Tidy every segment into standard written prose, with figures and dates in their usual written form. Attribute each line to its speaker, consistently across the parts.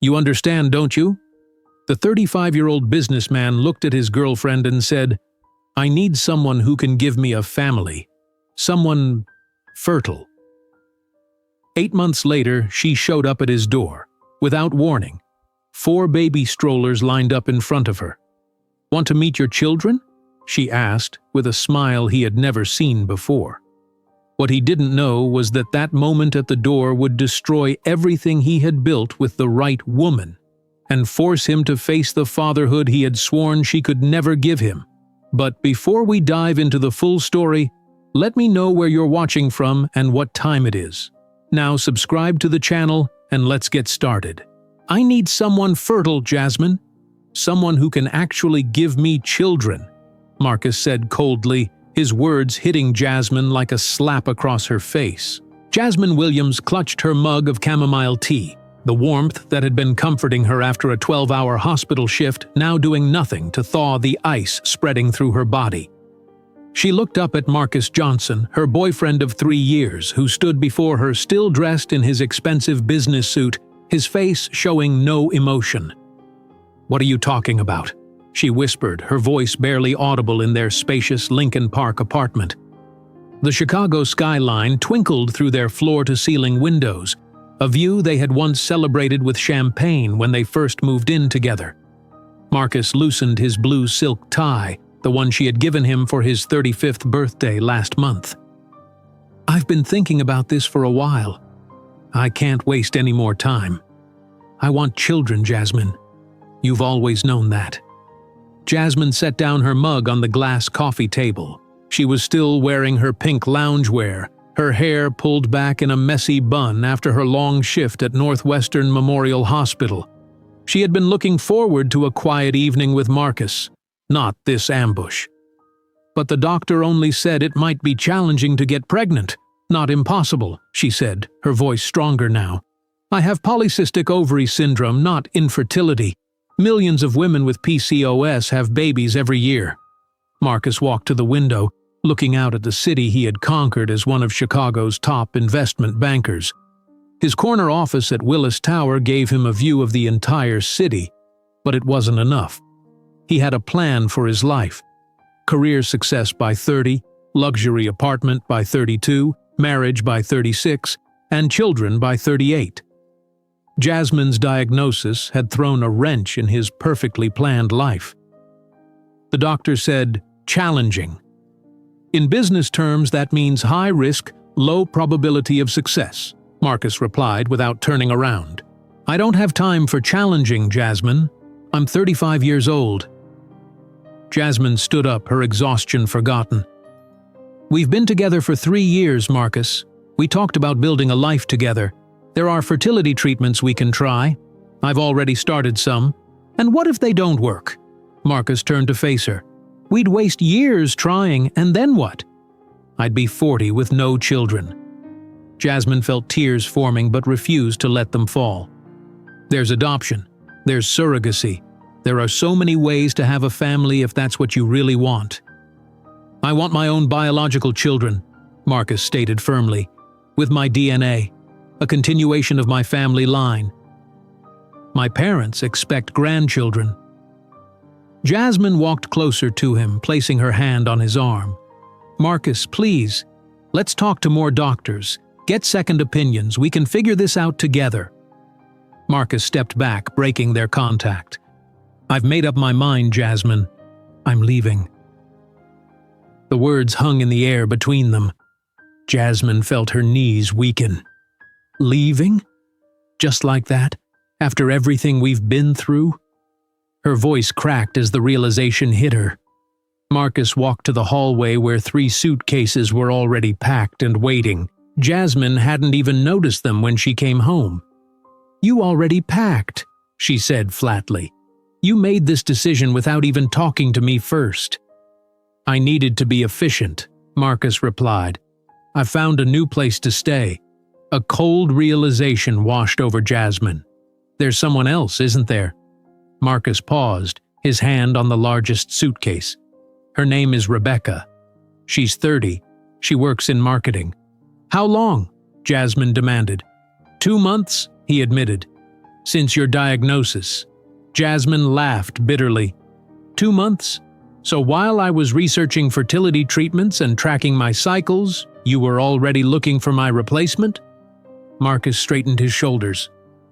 Speaker 1: You understand, don't you?" The 35-year-old businessman looked at his girlfriend and said, "I need someone who can give me a family. Someone fertile." 8 months later, she showed up at his door, without warning. 4 baby strollers lined up in front of her. "Want to meet your children?" she asked, with a smile he had never seen before. What he didn't know was that that moment at the door would destroy everything he had built with the right woman, and force him to face the fatherhood he had sworn she could never give him. But before we dive into the full story, let me know where you're watching from and what time it is. Now subscribe to the channel and let's get started. "I need someone fertile, Jasmine. Someone who can actually give me children," Marcus said coldly, his words hitting Jasmine like a slap across her face. Jasmine Williams clutched her mug of chamomile tea, the warmth that had been comforting her after a 12-hour hospital shift now doing nothing to thaw the ice spreading through her body. She looked up at Marcus Johnson, her boyfriend of 3 years, who stood before her still dressed in his expensive business suit, his face showing no emotion. "What are you talking about?" she whispered, her voice barely audible in their spacious Lincoln Park apartment. The Chicago skyline twinkled through their floor-to-ceiling windows, a view they had once celebrated with champagne when they first moved in together. Marcus loosened his blue silk tie, the one she had given him for his 35th birthday last month. "I've been thinking about this for a while. I can't waste any more time. I want children, Jasmine. You've always known that." Jasmine set down her mug on the glass coffee table. She was still wearing her pink loungewear, her hair pulled back in a messy bun after her long shift at Northwestern Memorial Hospital. She had been looking forward to a quiet evening with Marcus, not this ambush. "But the doctor only said it might be challenging to get pregnant. Not impossible," she said, her voice stronger now. "I have polycystic ovary syndrome, not infertility. Millions of women with PCOS have babies every year." Marcus walked to the window, looking out at the city he had conquered as one of Chicago's top investment bankers. His corner office at Willis Tower gave him a view of the entire city, but it wasn't enough. He had a plan for his life. Career success by 30, luxury apartment by 32, marriage by 36, and children by 38. Jasmine's diagnosis had thrown a wrench in his perfectly planned life. The doctor said, "challenging." "In business terms, that means high risk, low probability of success," Marcus replied without turning around. "I don't have time for challenging, Jasmine. I'm 35 years old." Jasmine stood up, her exhaustion forgotten. "We've been together for 3 years, Marcus. We talked about building a life together. There are fertility treatments we can try. I've already started some. And what if they don't work?" Marcus turned to face her. "We'd waste years trying, and then what?" "I'd be 40 with no children." Jasmine felt tears forming but refused to let them fall. "There's adoption. There's surrogacy. There are so many ways to have a family if that's what you really want." "I want my own biological children," Marcus stated firmly, "with my DNA. A continuation of my family line. My parents expect grandchildren." Jasmine walked closer to him, placing her hand on his arm. "Marcus, please, let's talk to more doctors. Get second opinions. We can figure this out together." Marcus stepped back, breaking their contact. "I've made up my mind, Jasmine. I'm leaving." The words hung in the air between them. Jasmine felt her knees weaken. "Leaving? Just like that? After everything we've been through?" Her voice cracked as the realization hit her. Marcus walked to the hallway where 3 suitcases were already packed and waiting. Jasmine hadn't even noticed them when she came home. "You already packed," she said flatly. "You made this decision without even talking to me first." "I needed to be efficient," Marcus replied. "I found a new place to stay." A cold realization washed over Jasmine. "There's someone else, isn't there?" Marcus paused, his hand on the largest suitcase. "Her name is Rebecca. She's 30. She works in marketing." "How long?" Jasmine demanded. 2 months, he admitted. Since your diagnosis." Jasmine laughed bitterly. 2 months? So while I was researching fertility treatments and tracking my cycles, you were already looking for my replacement? Marcus straightened his shoulders.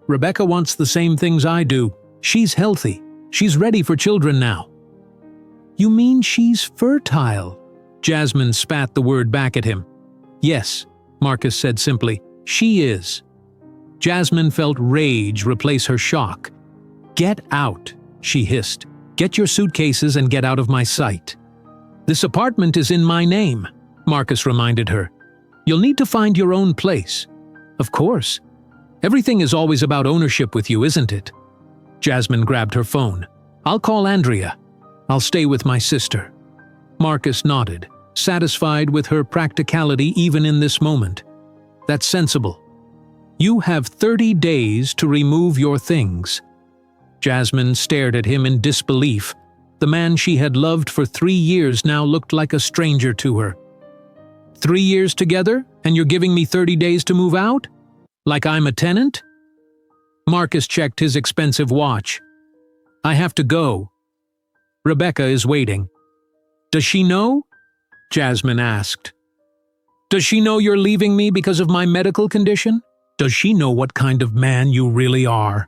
Speaker 1: Rebecca wants the same things I do. She's healthy. She's ready for children now. You mean she's fertile? Jasmine spat the word back at him. Yes, Marcus said simply. She is. Jasmine felt rage replace her shock. Get out, she hissed. Get your suitcases and get out of my sight. This apartment is in my name, Marcus reminded her. You'll need to find your own place. Of course. Everything is always about ownership with you, isn't it? Jasmine grabbed her phone. I'll call Andrea. I'll stay with my sister. Marcus nodded, satisfied with her practicality even in this moment. That's sensible. You have 30 days to remove your things. Jasmine stared at him in disbelief. The man she had loved for 3 years now looked like a stranger to her. 3 years together, and you're giving me 30 days to move out? Like I'm a tenant? Marcus checked his expensive watch. I have to go. Rebecca is waiting. Does she know? Jasmine asked. Does she know you're leaving me because of my medical condition? Does she know what kind of man you really are?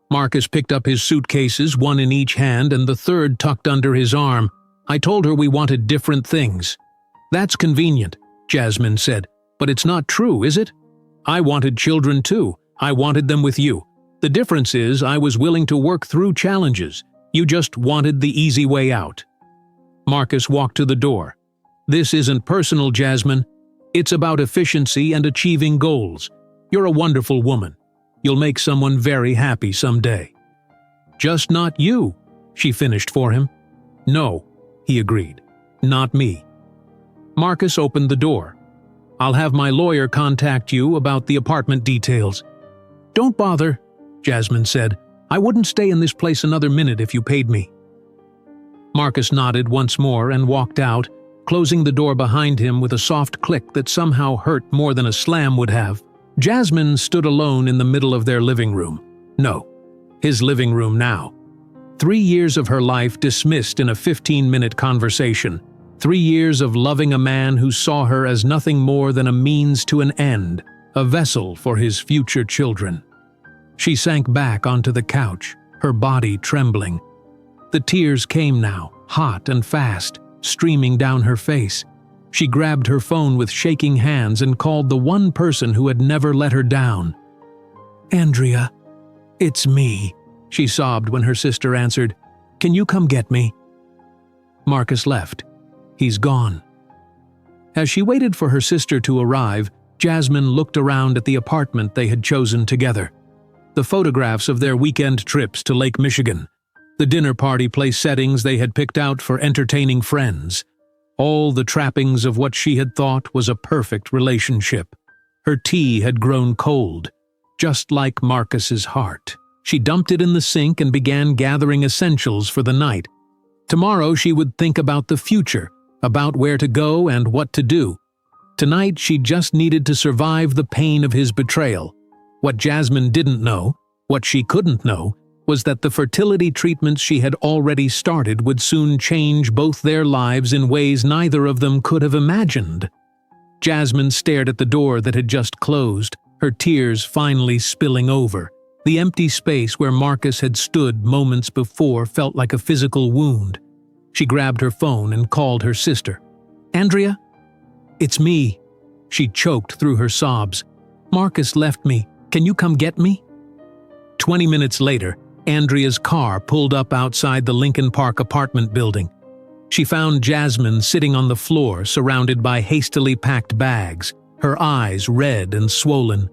Speaker 1: Marcus picked up his suitcases, one in each hand and the third tucked under his arm. I told her we wanted different things. That's convenient, Jasmine said, but it's not true, is it? I wanted children too. I wanted them with you. The difference is I was willing to work through challenges. You just wanted the easy way out. Marcus walked to the door. This isn't personal, Jasmine. It's about efficiency and achieving goals. You're a wonderful woman. You'll make someone very happy someday. Just not you, she finished for him. No, he agreed. Not me. Marcus opened the door. I'll have my lawyer contact you about the apartment details. Don't bother, Jasmine said. I wouldn't stay in this place another minute if you paid me. Marcus nodded once more and walked out, closing the door behind him with a soft click that somehow hurt more than a slam would have. Jasmine stood alone in the middle of their living room. No, his living room now. 3 years of her life dismissed in a 15-minute conversation. 3 years of loving a man who saw her as nothing more than a means to an end, a vessel for his future children. She sank back onto the couch, her body trembling. The tears came now, hot and fast, streaming down her face. She grabbed her phone with shaking hands and called the one person who had never let her down. Andrea, it's me, she sobbed when her sister answered. Can you come get me? Marcus left. He's gone. As she waited for her sister to arrive, Jasmine looked around at the apartment they had chosen together. The photographs of their weekend trips to Lake Michigan. The dinner party place settings they had picked out for entertaining friends. All the trappings of what she had thought was a perfect relationship. Her tea had grown cold, just like Marcus's heart. She dumped it in the sink and began gathering essentials for the night. Tomorrow she would think about the future, about where to go and what to do. Tonight she just needed to survive the pain of his betrayal. What Jasmine didn't know, what she couldn't know, was that the fertility treatments she had already started would soon change both their lives in ways neither of them could have imagined. Jasmine stared at the door that had just closed, her tears finally spilling over. The empty space where Marcus had stood moments before felt like a physical wound. She grabbed her phone and called her sister. Andrea? It's me. She choked through her sobs. Marcus left me. Can you come get me? 20 minutes later, Andrea's car pulled up outside the Lincoln Park apartment building. She found Jasmine sitting on the floor surrounded by hastily packed bags, her eyes red and swollen.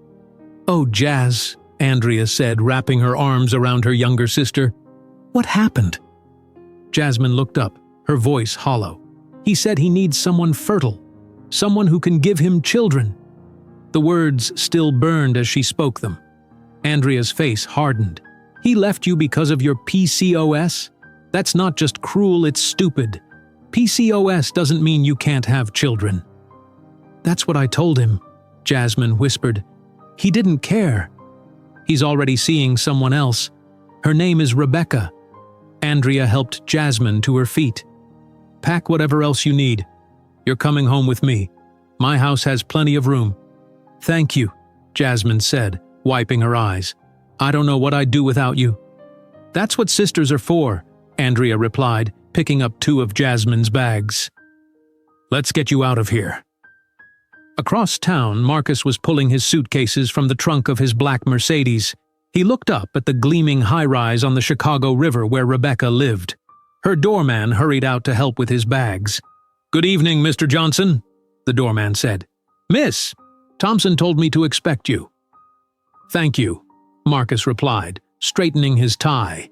Speaker 1: Oh, Jazz, Andrea said, wrapping her arms around her younger sister. What happened? Jasmine looked up, her voice hollow. He said he needs someone fertile, someone who can give him children. The words still burned as she spoke them. Andrea's face hardened. He left you because of your PCOS? That's not just cruel, it's stupid. PCOS doesn't mean you can't have children. That's what I told him, Jasmine whispered. He didn't care. He's already seeing someone else. Her name is Rebecca. Andrea helped Jasmine to her feet. Pack whatever else you need. You're coming home with me. My house has plenty of room. Thank you, Jasmine said, wiping her eyes. I don't know what I'd do without you. That's what sisters are for, Andrea replied, picking up 2 of Jasmine's bags. Let's get you out of here. Across town, Marcus was pulling his suitcases from the trunk of his black Mercedes. He looked up at the gleaming high-rise on the Chicago River where Rebecca lived. Her doorman hurried out to help with his bags. Good evening, Mr. Johnson, the doorman said. Miss, Thompson told me to expect you. Thank you, Marcus replied, straightening his tie.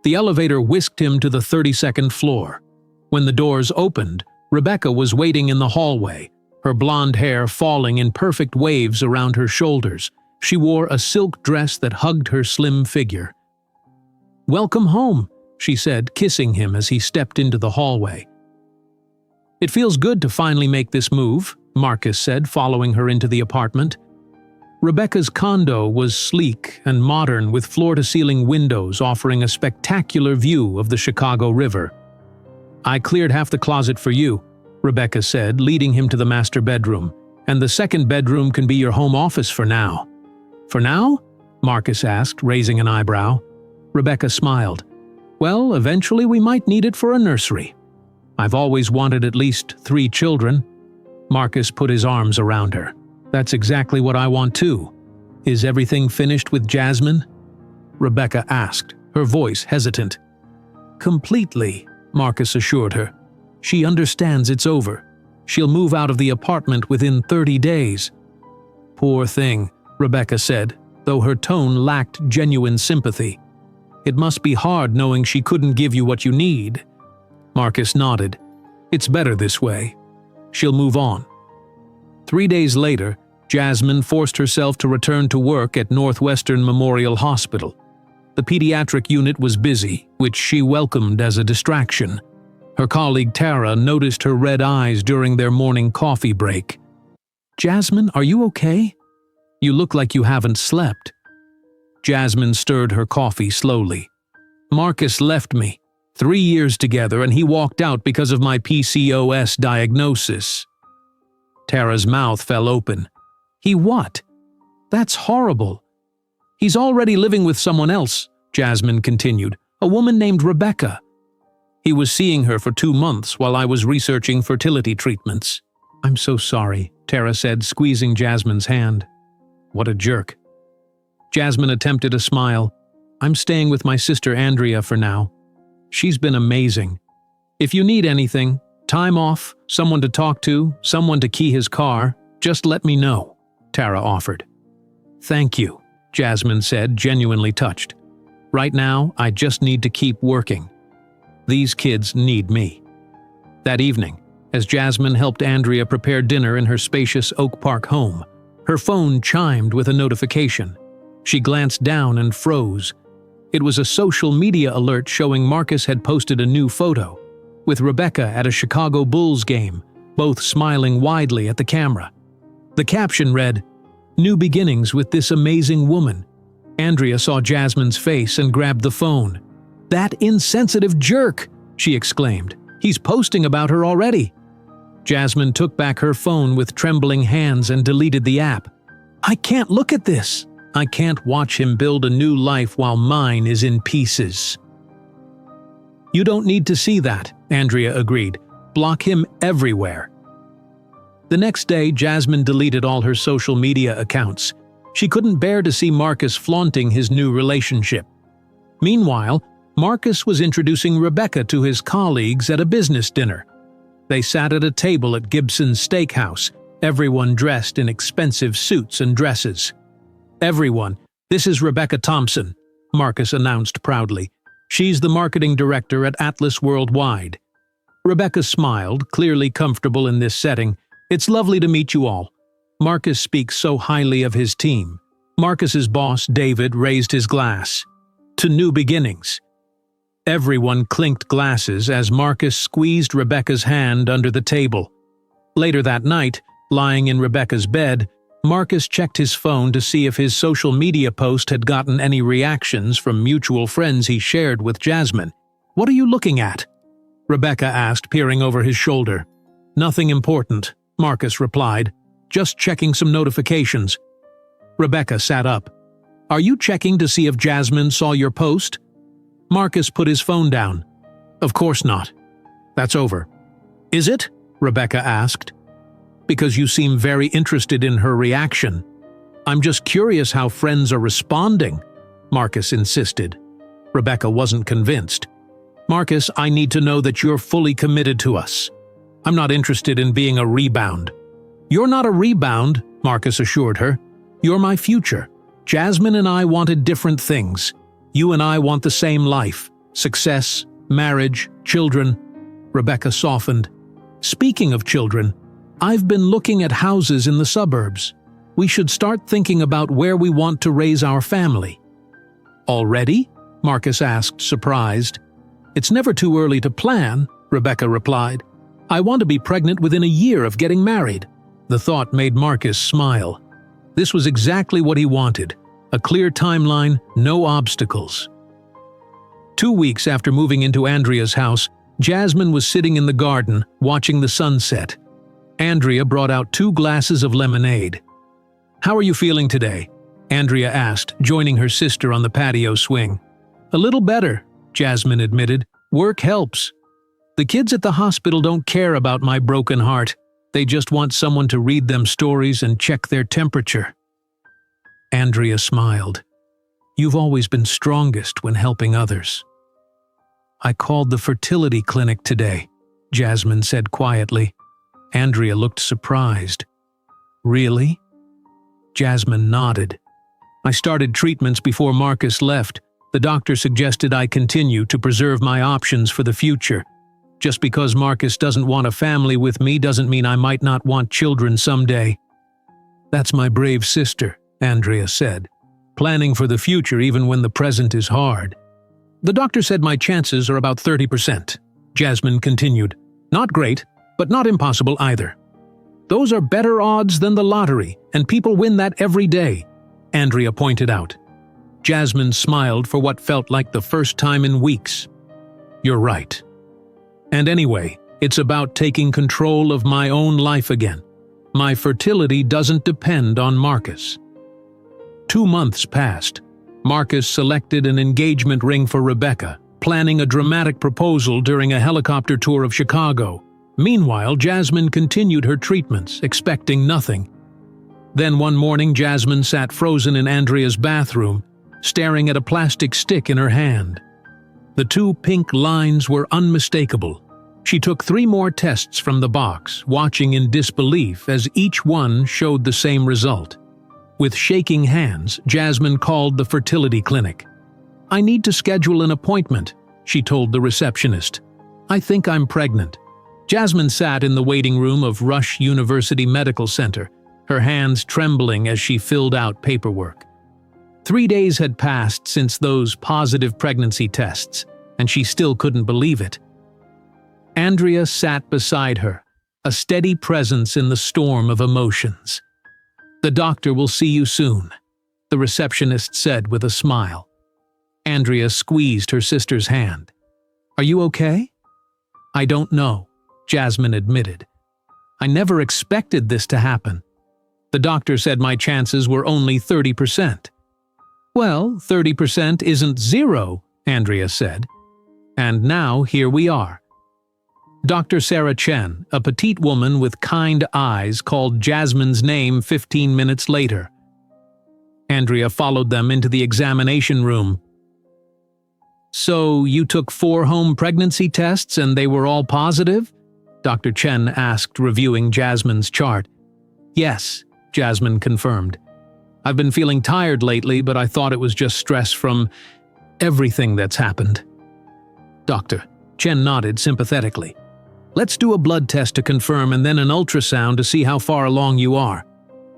Speaker 1: The elevator whisked him to the 32nd floor. When the doors opened, Rebecca was waiting in the hallway, her blonde hair falling in perfect waves around her shoulders. She wore a silk dress that hugged her slim figure. Welcome home, she said, kissing him as he stepped into the hallway. It feels good to finally make this move, Marcus said, following her into the apartment. Rebecca's condo was sleek and modern with floor-to-ceiling windows offering a spectacular view of the Chicago River. I cleared half the closet for you, Rebecca said, leading him to the master bedroom, and the second bedroom can be your home office for now. For now? Marcus asked, raising an eyebrow. Rebecca smiled. Well, eventually we might need it for a nursery. I've always wanted at least 3 children. Marcus put his arms around her. That's exactly what I want too. Is everything finished with Jasmine? Rebecca asked, her voice hesitant. Completely, Marcus assured her. She understands it's over. She'll move out of the apartment within 30 days. Poor thing, Rebecca said, though her tone lacked genuine sympathy. It must be hard knowing she couldn't give you what you need. Marcus nodded. It's better this way. She'll move on. 3 days later, Jasmine forced herself to return to work at Northwestern Memorial Hospital. The pediatric unit was busy, which she welcomed as a distraction. Her colleague Tara noticed her red eyes during their morning coffee break. Jasmine, are you okay? You look like you haven't slept. Jasmine stirred her coffee slowly. Marcus left me. 3 years together, and he walked out because of my PCOS diagnosis. Tara's mouth fell open. He what? That's horrible. He's already living with someone else, Jasmine continued, a woman named Rebecca. He was seeing her for 2 months while I was researching fertility treatments. I'm so sorry, Tara said, squeezing Jasmine's hand. What a jerk. Jasmine attempted a smile. I'm staying with my sister Andrea for now. She's been amazing. If you need anything, time off, someone to talk to, someone to key his car, just let me know, Tara offered. Thank you, Jasmine said, genuinely touched. Right now, I just need to keep working. These kids need me. That evening, as Jasmine helped Andrea prepare dinner in her spacious Oak Park home, her phone chimed with a notification. She glanced down and froze. It was a social media alert showing Marcus had posted a new photo, with Rebecca at a Chicago Bulls game, both smiling widely at the camera. The caption read, "New beginnings with this amazing woman." Andrea saw Jasmine's face and grabbed the phone. "That insensitive jerk!" she exclaimed. "He's posting about her already." Jasmine took back her phone with trembling hands and deleted the app. "I can't look at this. I can't watch him build a new life while mine is in pieces." "You don't need to see that," Andrea agreed. "Block him everywhere." The next day, Jasmine deleted all her social media accounts. She couldn't bear to see Marcus flaunting his new relationship. Meanwhile, Marcus was introducing Rebecca to his colleagues at a business dinner. They sat at a table at Gibson's Steakhouse, everyone dressed in expensive suits and dresses. "Everyone, this is Rebecca Thompson," Marcus announced proudly. "She's the marketing director at Atlas Worldwide." Rebecca smiled, clearly comfortable in this setting. "It's lovely to meet you all." Marcus speaks so highly of his team. Marcus's boss, David, raised his glass. "To new beginnings." Everyone clinked glasses as Marcus squeezed Rebecca's hand under the table. Later that night, lying in Rebecca's bed, Marcus checked his phone to see if his social media post had gotten any reactions from mutual friends he shared with Jasmine. "What are you looking at?" Rebecca asked, peering over his shoulder. "Nothing important," Marcus replied. "Just checking some notifications." Rebecca sat up. "Are you checking to see if Jasmine saw your post?" Marcus put his phone down. "Of course not. That's over." "Is it?" Rebecca asked. "Because you seem very interested in her reaction." "I'm just curious how friends are responding," Marcus insisted. Rebecca wasn't convinced. "Marcus, I need to know that you're fully committed to us. I'm not interested in being a rebound." "You're not a rebound," Marcus assured her. "You're my future. Jasmine and I wanted different things. You and I want the same life. Success, marriage, children." Rebecca softened. "Speaking of children, I've been looking at houses in the suburbs. We should start thinking about where we want to raise our family." "Already?" Marcus asked, surprised. "It's never too early to plan," Rebecca replied. "I want to be pregnant within a year of getting married." The thought made Marcus smile. This was exactly what he wanted. A clear timeline, no obstacles. 2 weeks after moving into Andrea's house, Jasmine was sitting in the garden, watching the sunset. Andrea brought out 2 glasses of lemonade. "How are you feeling today?" Andrea asked, joining her sister on the patio swing. "A little better," Jasmine admitted. "Work helps. The kids at the hospital don't care about my broken heart. They just want someone to read them stories and check their temperature." Andrea smiled. "You've always been strongest when helping others." "I called the fertility clinic today," Jasmine said quietly. Andrea looked surprised. "Really?" Jasmine nodded. "I started treatments before Marcus left. The doctor suggested I continue to preserve my options for the future. Just because Marcus doesn't want a family with me doesn't mean I might not want children someday." "That's my brave sister," Andrea said. "Planning for the future even when the present is hard." "The doctor said my chances are about 30%, Jasmine continued. "Not great, but not impossible either. Those are better odds than the lottery, and people win that every day," Andrea pointed out. Jasmine smiled for what felt like the first time in weeks. "You're right. And anyway, it's about taking control of my own life again. My fertility doesn't depend on Marcus." 2 months passed. Marcus selected an engagement ring for Rebecca, planning a dramatic proposal during a helicopter tour of Chicago. Meanwhile, Jasmine continued her treatments, expecting nothing. Then one morning, Jasmine sat frozen in Andrea's bathroom, staring at a plastic stick in her hand. The 2 pink lines were unmistakable. She took 3 more tests from the box, watching in disbelief as each one showed the same result. With shaking hands, Jasmine called the fertility clinic. "I need to schedule an appointment," she told the receptionist. "I think I'm pregnant." Jasmine sat in the waiting room of Rush University Medical Center, her hands trembling as she filled out paperwork. 3 days had passed since those positive pregnancy tests, and she still couldn't believe it. Andrea sat beside her, a steady presence in the storm of emotions. "The doctor will see you soon," the receptionist said with a smile. Andrea squeezed her sister's hand. "Are you okay?" "I don't know," Jasmine admitted. "I never expected this to happen. The doctor said my chances were only 30%. "Well, 30% isn't 0, Andrea said. "And now here we are." Dr. Sarah Chen, a petite woman with kind eyes, called Jasmine's name 15 minutes later. Andrea followed them into the examination room. "So you took 4 home pregnancy tests and they were all positive?" Dr. Chen asked, reviewing Jasmine's chart. "Yes," Jasmine confirmed. "I've been feeling tired lately, but I thought it was just stress from everything that's happened." "Doctor," Chen nodded sympathetically. "Let's do a blood test to confirm and then an ultrasound to see how far along you are."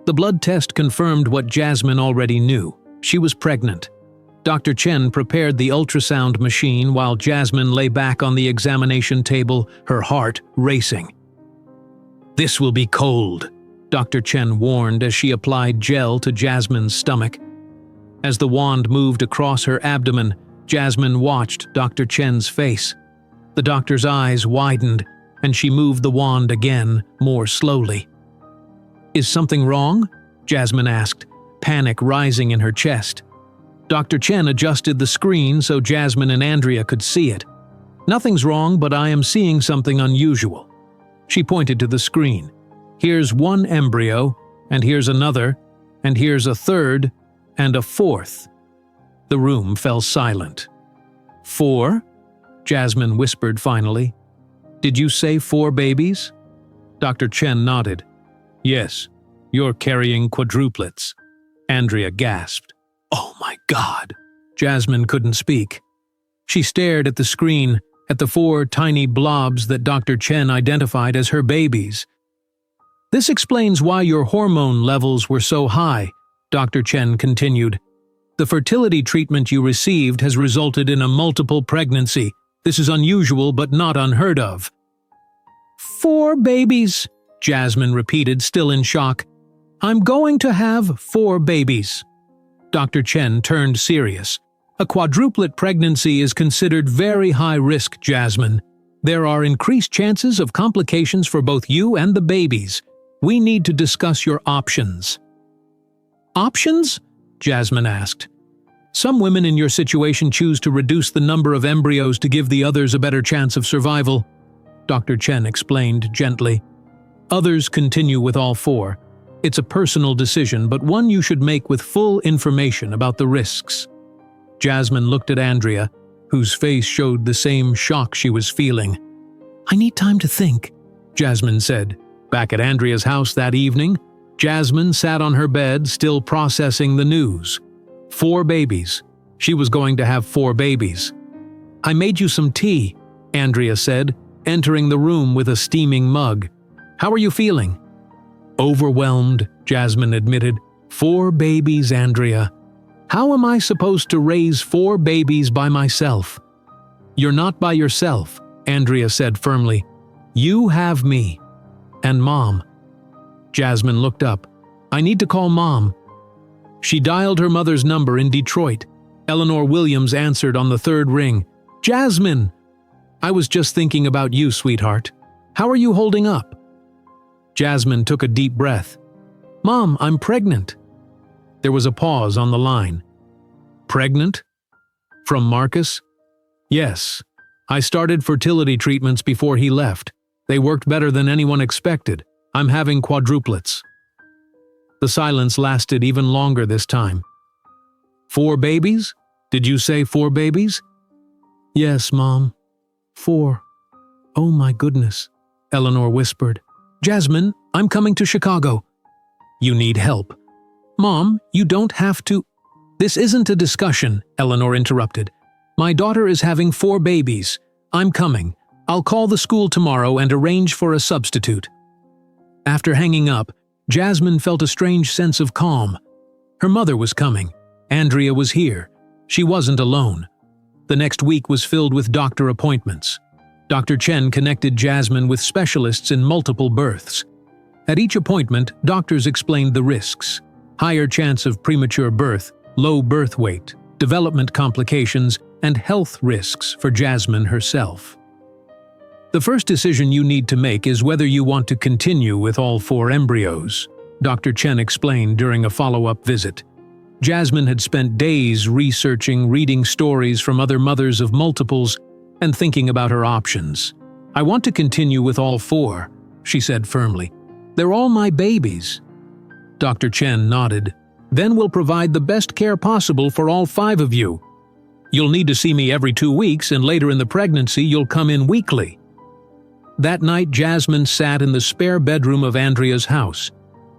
Speaker 1: The blood test confirmed what Jasmine already knew. She was pregnant. Dr. Chen prepared the ultrasound machine while Jasmine lay back on the examination table, her heart racing. "This will be cold," Dr. Chen warned as she applied gel to Jasmine's stomach. As the wand moved across her abdomen, Jasmine watched Dr. Chen's face. The doctor's eyes widened, and she moved the wand again, more slowly. "Is something wrong?" Jasmine asked, panic rising in her chest. Dr. Chen adjusted the screen so Jasmine and Andrea could see it. "Nothing's wrong, but I am seeing something unusual." She pointed to the screen. "Here's one embryo, and here's another, and here's a third, and a fourth." The room fell silent. "4?" Jasmine whispered finally. "Did you say 4 babies?" Dr. Chen nodded. "Yes, you're carrying quadruplets." Andrea gasped. "Oh my God!" Jasmine couldn't speak. She stared at the screen, at the 4 tiny blobs that Dr. Chen identified as her babies. "This explains why your hormone levels were so high," Dr. Chen continued. "The fertility treatment you received has resulted in a multiple pregnancy. This is unusual but not unheard of." "4 babies," Jasmine repeated, still in shock. "I'm going to have 4 babies." Dr. Chen turned serious. "A quadruplet pregnancy is considered very high risk, Jasmine. There are increased chances of complications for both you and the babies. We need to discuss your options." "Options?" Jasmine asked. "Some women in your situation choose to reduce the number of embryos to give the others a better chance of survival," Dr. Chen explained gently. "Others continue with all 4. It's a personal decision, but one you should make with full information about the risks." Jasmine looked at Andrea, whose face showed the same shock she was feeling. "I need time to think," Jasmine said. Back at Andrea's house that evening, Jasmine sat on her bed, still processing the news. 4 babies. She was going to have 4 babies. "I made you some tea," Andrea said, entering the room with a steaming mug. "How are you feeling?" "Overwhelmed," Jasmine admitted. 4 babies, Andrea. How am I supposed to raise 4 babies by myself?" "You're not by yourself," Andrea said firmly. "You have me. And Mom." Jasmine looked up. "I need to call Mom." She dialed her mother's number in Detroit. Eleanor Williams answered on the 3rd ring. "Jasmine!" "I was just thinking about you, sweetheart. How are you holding up?" Jasmine took a deep breath. "Mom, I'm pregnant." There was a pause on the line. "Pregnant? From Marcus?" "Yes. I started fertility treatments before he left. They worked better than anyone expected. I'm having quadruplets." The silence lasted even longer this time. "4 babies? Did you say 4 babies?" "Yes, Mom. 4. Oh my goodness," Eleanor whispered. "Jasmine, I'm coming to Chicago." "You need help." "Mom, you don't have to—" "This isn't a discussion," Eleanor interrupted. "My daughter is having 4 babies. I'm coming. I'll call the school tomorrow and arrange for a substitute." After hanging up, Jasmine felt a strange sense of calm. Her mother was coming. Andrea was here. She wasn't alone. The next week was filled with doctor appointments. Dr. Chen connected Jasmine with specialists in multiple births. At each appointment, doctors explained the risks: higher chance of premature birth, low birth weight, development complications, and health risks for Jasmine herself. The first decision you need to make is whether you want to continue with all 4 embryos, Dr. Chen explained during a follow-up visit. Jasmine had spent days researching, reading stories from other mothers of multiples, and thinking about her options. "I want to continue with all 4, she said firmly. "They're all my babies." Dr. Chen nodded. "Then we'll provide the best care possible for all 5 of you. You'll need to see me every 2 weeks, and later in the pregnancy you'll come in weekly." That night, Jasmine sat in the spare bedroom of Andrea's house.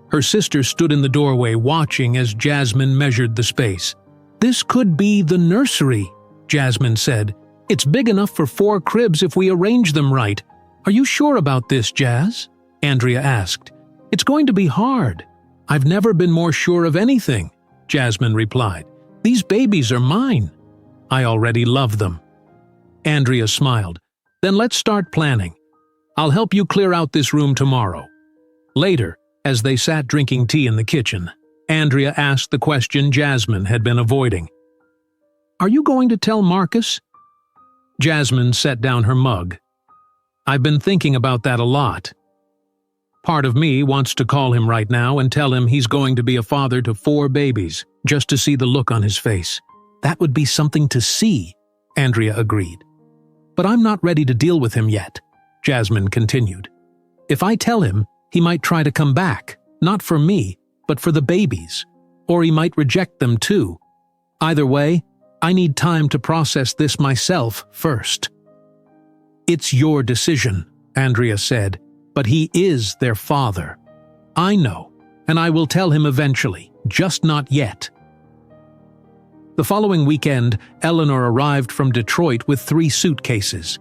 Speaker 1: Her sister stood in the doorway watching as Jasmine measured the space. "This could be the nursery," Jasmine said. "It's big enough for 4 cribs if we arrange them right. Are you sure about this, Jazz?" Andrea asked. "It's going to be hard." "I've never been more sure of anything," Jasmine replied. "These babies are mine. I already love them." Andrea smiled. "Then let's start planning. I'll help you clear out this room tomorrow." Later, As they sat drinking tea in the kitchen, Andrea asked the question Jasmine had been avoiding. "Are you going to tell Marcus?" Jasmine set down her mug. "I've been thinking about that a lot. Part of me wants to call him right now and tell him he's going to be a father to 4 babies, just to see the look on his face. That would be something to see," Andrea agreed. "But I'm not ready to deal with him yet," Jasmine continued. "If I tell him, he might try to come back, not for me, but for the babies. Or he might reject them too. Either way, I need time to process this myself first." "It's your decision," Andrea said, "but he is their father. I know, and I will tell him eventually, just not yet." The following weekend, Eleanor arrived from Detroit with 3 suitcases.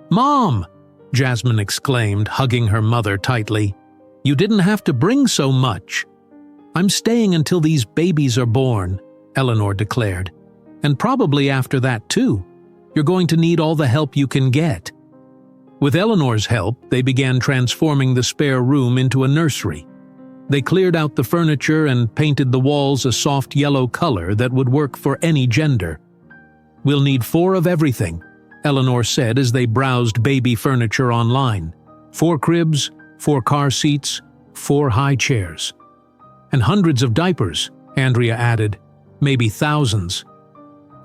Speaker 1: "Mom!" Jasmine exclaimed, hugging her mother tightly. "You didn't have to bring so much." "I'm staying until these babies are born," Eleanor declared. "And probably after that too. You're going to need all the help you can get." With Eleanor's help, they began transforming the spare room into a nursery. They cleared out the furniture and painted the walls a soft yellow color that would work for any gender. "We'll need 4 of everything," Eleanor said as they browsed baby furniture online. 4 cribs, 4 car seats, 4 high chairs. "And hundreds of diapers," Andrea added, "maybe thousands."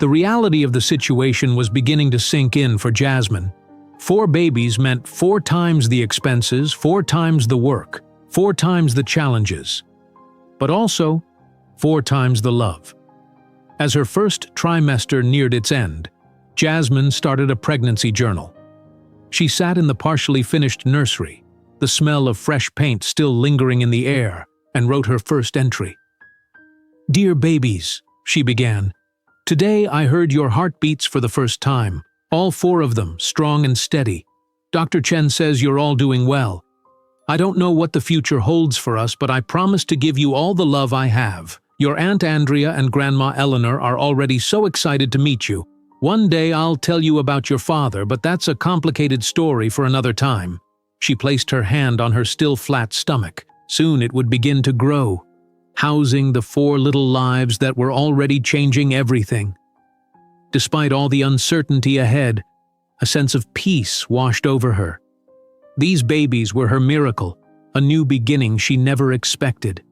Speaker 1: The reality of the situation was beginning to sink in for Jasmine. 4 babies meant 4 times the expenses, 4 times the work, 4 times the challenges. But also, 4 times the love. As her first trimester neared its end, Jasmine started a pregnancy journal. She sat in the partially finished nursery, the smell of fresh paint still lingering in the air, and wrote her first entry. "Dear babies," she began, "today I heard your heartbeats for the first time, all 4 of them, strong and steady. Dr. Chen says you're all doing well. I don't know what the future holds for us, but I promise to give you all the love I have. Your Aunt Andrea and Grandma Eleanor are already so excited to meet you. One day I'll tell you about your father, but that's a complicated story for another time." She placed her hand on her still flat stomach. Soon it would begin to grow, housing the 4 little lives that were already changing everything. Despite all the uncertainty ahead, a sense of peace washed over her. These babies were her miracle, a new beginning she never expected.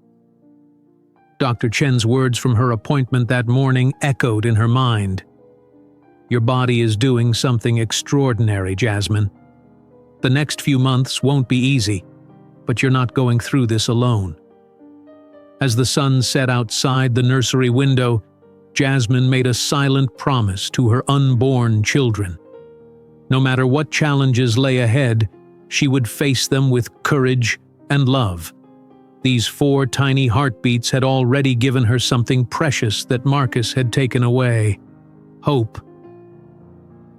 Speaker 1: Dr. Chen's words from her appointment that morning echoed in her mind. "Your body is doing something extraordinary, Jasmine. The next few months won't be easy, but you're not going through this alone." As the sun set outside the nursery window, Jasmine made a silent promise to her unborn children. No matter what challenges lay ahead, she would face them with courage and love. These 4 tiny heartbeats had already given her something precious that Marcus had taken away: hope.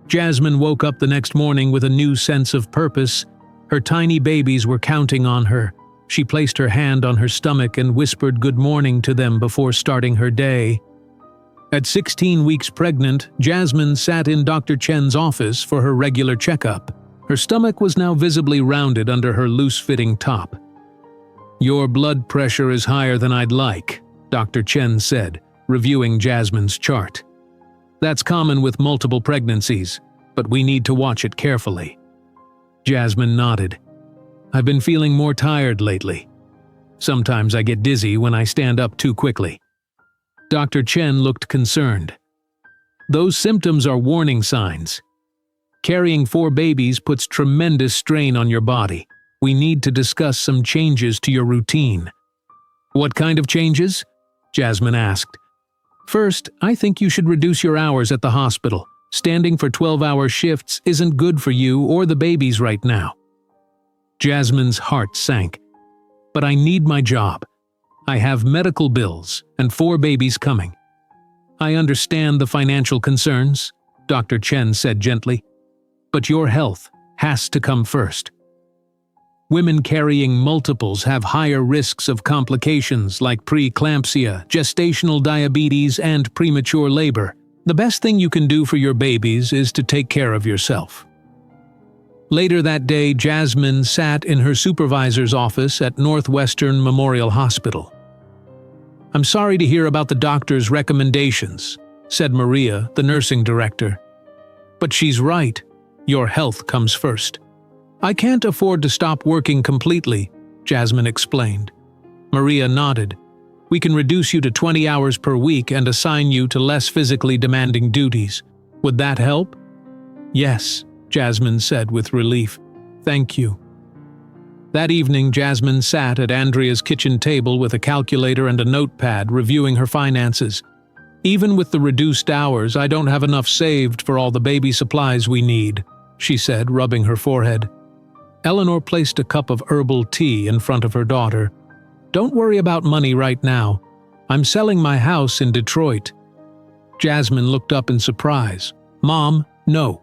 Speaker 1: Jasmine woke up the next morning with a new sense of purpose. Her tiny babies were counting on her. She placed her hand on her stomach and whispered good morning to them before starting her day. At 16 weeks pregnant, Jasmine sat in Dr. Chen's office for her regular checkup. Her stomach was now visibly rounded under her loose-fitting top. "Your blood pressure is higher than I'd like," Dr. Chen said, reviewing Jasmine's chart. "That's common with multiple pregnancies, but we need to watch it carefully." Jasmine nodded. "I've been feeling more tired lately. Sometimes I get dizzy when I stand up too quickly." Dr. Chen looked concerned. "Those symptoms are warning signs. Carrying 4 babies puts tremendous strain on your body. We need to discuss some changes to your routine." "What kind of changes?" Jasmine asked. "First, I think you should reduce your hours at the hospital. Standing for 12-hour shifts isn't good for you or the babies right now." Jasmine's heart sank. "But I need my job. I have medical bills and 4 babies coming." "I understand the financial concerns," Dr. Chen said gently, "but your health has to come first. Women carrying multiples have higher risks of complications like preeclampsia, gestational diabetes, and premature labor. The best thing you can do for your babies is to take care of yourself." Later that day, Jasmine sat in her supervisor's office at Northwestern Memorial Hospital. "I'm sorry to hear about the doctor's recommendations," said Maria, the nursing director. "But she's right. Your health comes first." "I can't afford to stop working completely," Jasmine explained. Maria nodded. "We can reduce you to 20 hours per week and assign you to less physically demanding duties. Would that help?" "Yes," Jasmine said with relief. "Thank you." That evening, Jasmine sat at Andrea's kitchen table with a calculator and a notepad, reviewing her finances. "Even with the reduced hours, I don't have enough saved for all the baby supplies we need," she said, rubbing her forehead. Eleanor placed a cup of herbal tea in front of her daughter. "Don't worry about money right now. I'm selling my house in Detroit." Jasmine looked up in surprise. "Mom, no.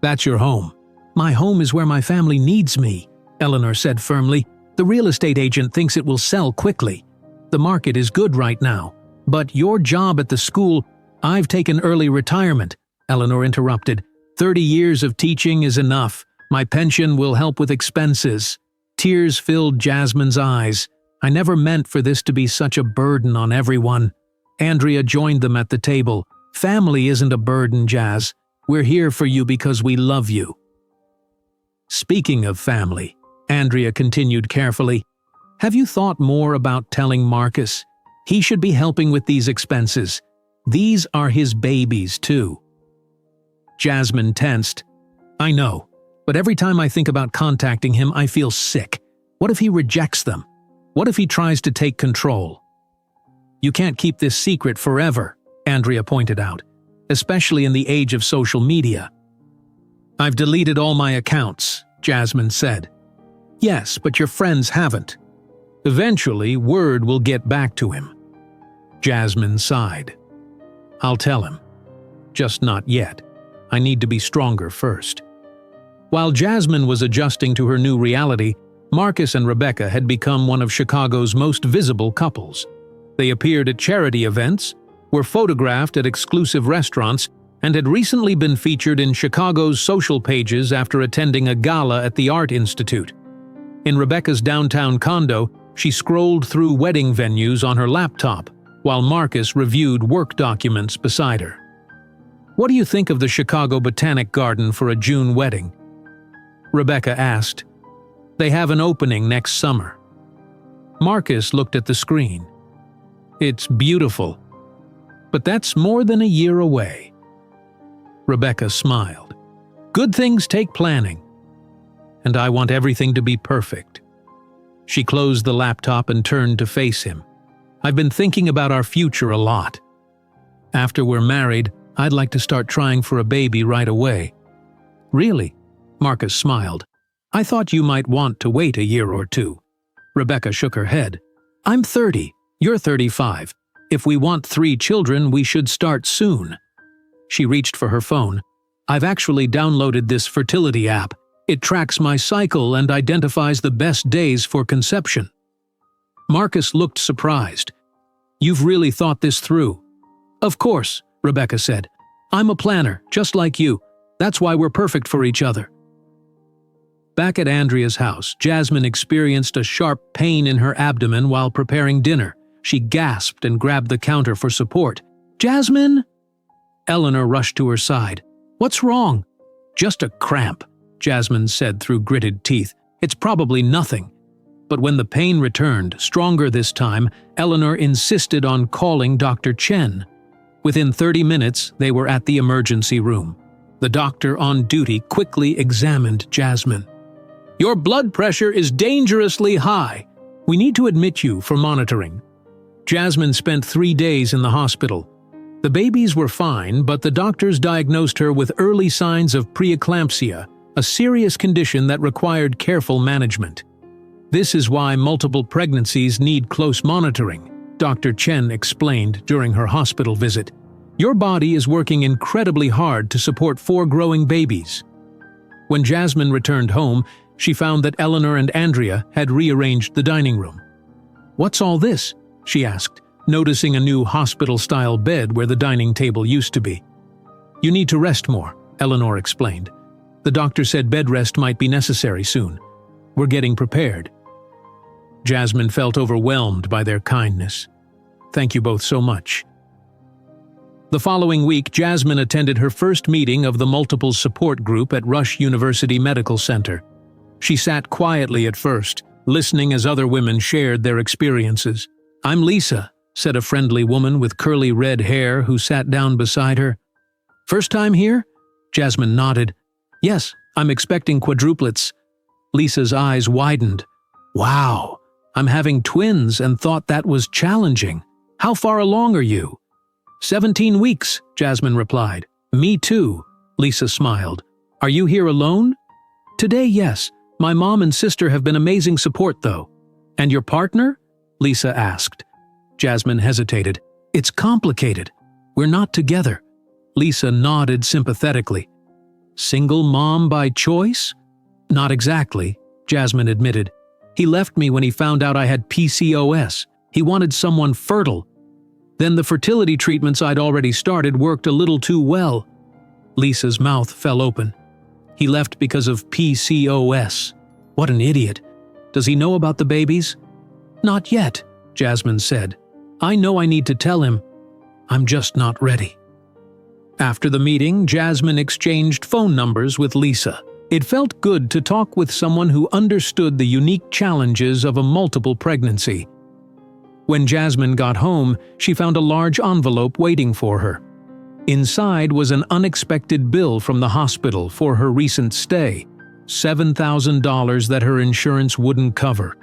Speaker 1: That's your home." "My home is where my family needs me," Eleanor said firmly. "The real estate agent thinks it will sell quickly. The market is good right now. But your job at the school—" "I've taken early retirement," Eleanor interrupted. 30 years of teaching is enough. My pension will help with expenses." Tears filled Jasmine's eyes. "I never meant for this to be such a burden on everyone." Andrea joined them at the table. "Family isn't a burden, Jazz. We're here for you because we love you." "Speaking of family," Andrea continued carefully, "have you thought more about telling Marcus? He should be helping with these expenses. These are his babies, too." Jasmine tensed. "I know, but every time I think about contacting him, I feel sick. What if he rejects them? What if he tries to take control?" "You can't keep this secret forever," Andrea pointed out, "especially in the age of social media." "I've deleted all my accounts," Jasmine said. "Yes, but your friends haven't. Eventually, word will get back to him." Jasmine sighed. "I'll tell him. Just not yet. I need to be stronger first." While Jasmine was adjusting to her new reality, Marcus and Rebecca had become one of Chicago's most visible couples. They appeared at charity events, were photographed at exclusive restaurants, and had recently been featured in Chicago's social pages after attending a gala at the Art Institute. In Rebecca's downtown condo, she scrolled through wedding venues on her laptop, while Marcus reviewed work documents beside her. "What do you think of the Chicago Botanic Garden for a June wedding?" Rebecca asked. "They have an opening next summer." Marcus looked at the screen. "It's beautiful. But that's more than a year away." Rebecca smiled. "Good things take planning. And I want everything to be perfect." She closed the laptop and turned to face him. "I've been thinking about our future a lot. After we're married, I'd like to start trying for a baby right away." "Really?" Marcus smiled. "I thought you might want to wait a year or two." Rebecca shook her head. "I'm 30. You're 35. If we want 3 children, we should start soon." She reached for her phone. "I've actually downloaded this fertility app. It tracks my cycle and identifies the best days for conception." Marcus looked surprised. "You've really thought this through?" "Of course," Rebecca said. "I'm a planner, just like you. That's why we're perfect for each other." Back at Andrea's house, Jasmine experienced a sharp pain in her abdomen while preparing dinner. She gasped and grabbed the counter for support. "Jasmine!" Eleanor rushed to her side. "What's wrong?" "Just a cramp," Jasmine said through gritted teeth. "It's probably nothing." But when the pain returned, stronger this time, Eleanor insisted on calling Dr. Chen. Within 30 minutes, they were at the emergency room. The doctor on duty quickly examined Jasmine. "Your blood pressure is dangerously high. We need to admit you for monitoring." Jasmine spent 3 days in the hospital. The babies were fine, but the doctors diagnosed her with early signs of preeclampsia, a serious condition that required careful management. "This is why multiple pregnancies need close monitoring," Dr. Chen explained during her hospital visit. "Your body is working incredibly hard to support 4 growing babies." When Jasmine returned home, she found that Eleanor and Andrea had rearranged the dining room. "What's all this?" she asked, noticing a new hospital-style bed where the dining table used to be. "You need to rest more," Eleanor explained. The doctor said bed rest might be necessary soon. We're getting prepared." Jasmine felt overwhelmed by their kindness. "Thank you both so much." The following week, Jasmine attended her first meeting of the multiple support group at Rush University Medical Center. She sat quietly at first, listening as other women shared their experiences. "I'm Lisa," said a friendly woman with curly red hair who sat down beside her. "First time here?" Jasmine nodded. "Yes, I'm expecting quadruplets." Lisa's eyes widened. "Wow, I'm having twins and thought that was challenging. How far along are you?" 17 weeks, Jasmine replied. "Me too," Lisa smiled. "Are you here alone?" "Today, yes. My mom and sister have been amazing support, though." "And your partner?" Lisa asked. Jasmine hesitated. "It's complicated. We're not together." Lisa nodded sympathetically. "Single mom by choice?" "Not exactly," Jasmine admitted. "He left me when he found out I had PCOS. He wanted someone fertile. Then the fertility treatments I'd already started worked a little too well." Lisa's mouth fell open. "He left because of PCOS. What an idiot. Does he know about the babies?" "Not yet," Jasmine said. "I know I need to tell him. I'm just not ready." After the meeting, Jasmine exchanged phone numbers with Lisa. It felt good to talk with someone who understood the unique challenges of a multiple pregnancy. When Jasmine got home, she found a large envelope waiting for her. Inside was an unexpected bill from the hospital for her recent stay, $7,000 that her insurance wouldn't cover.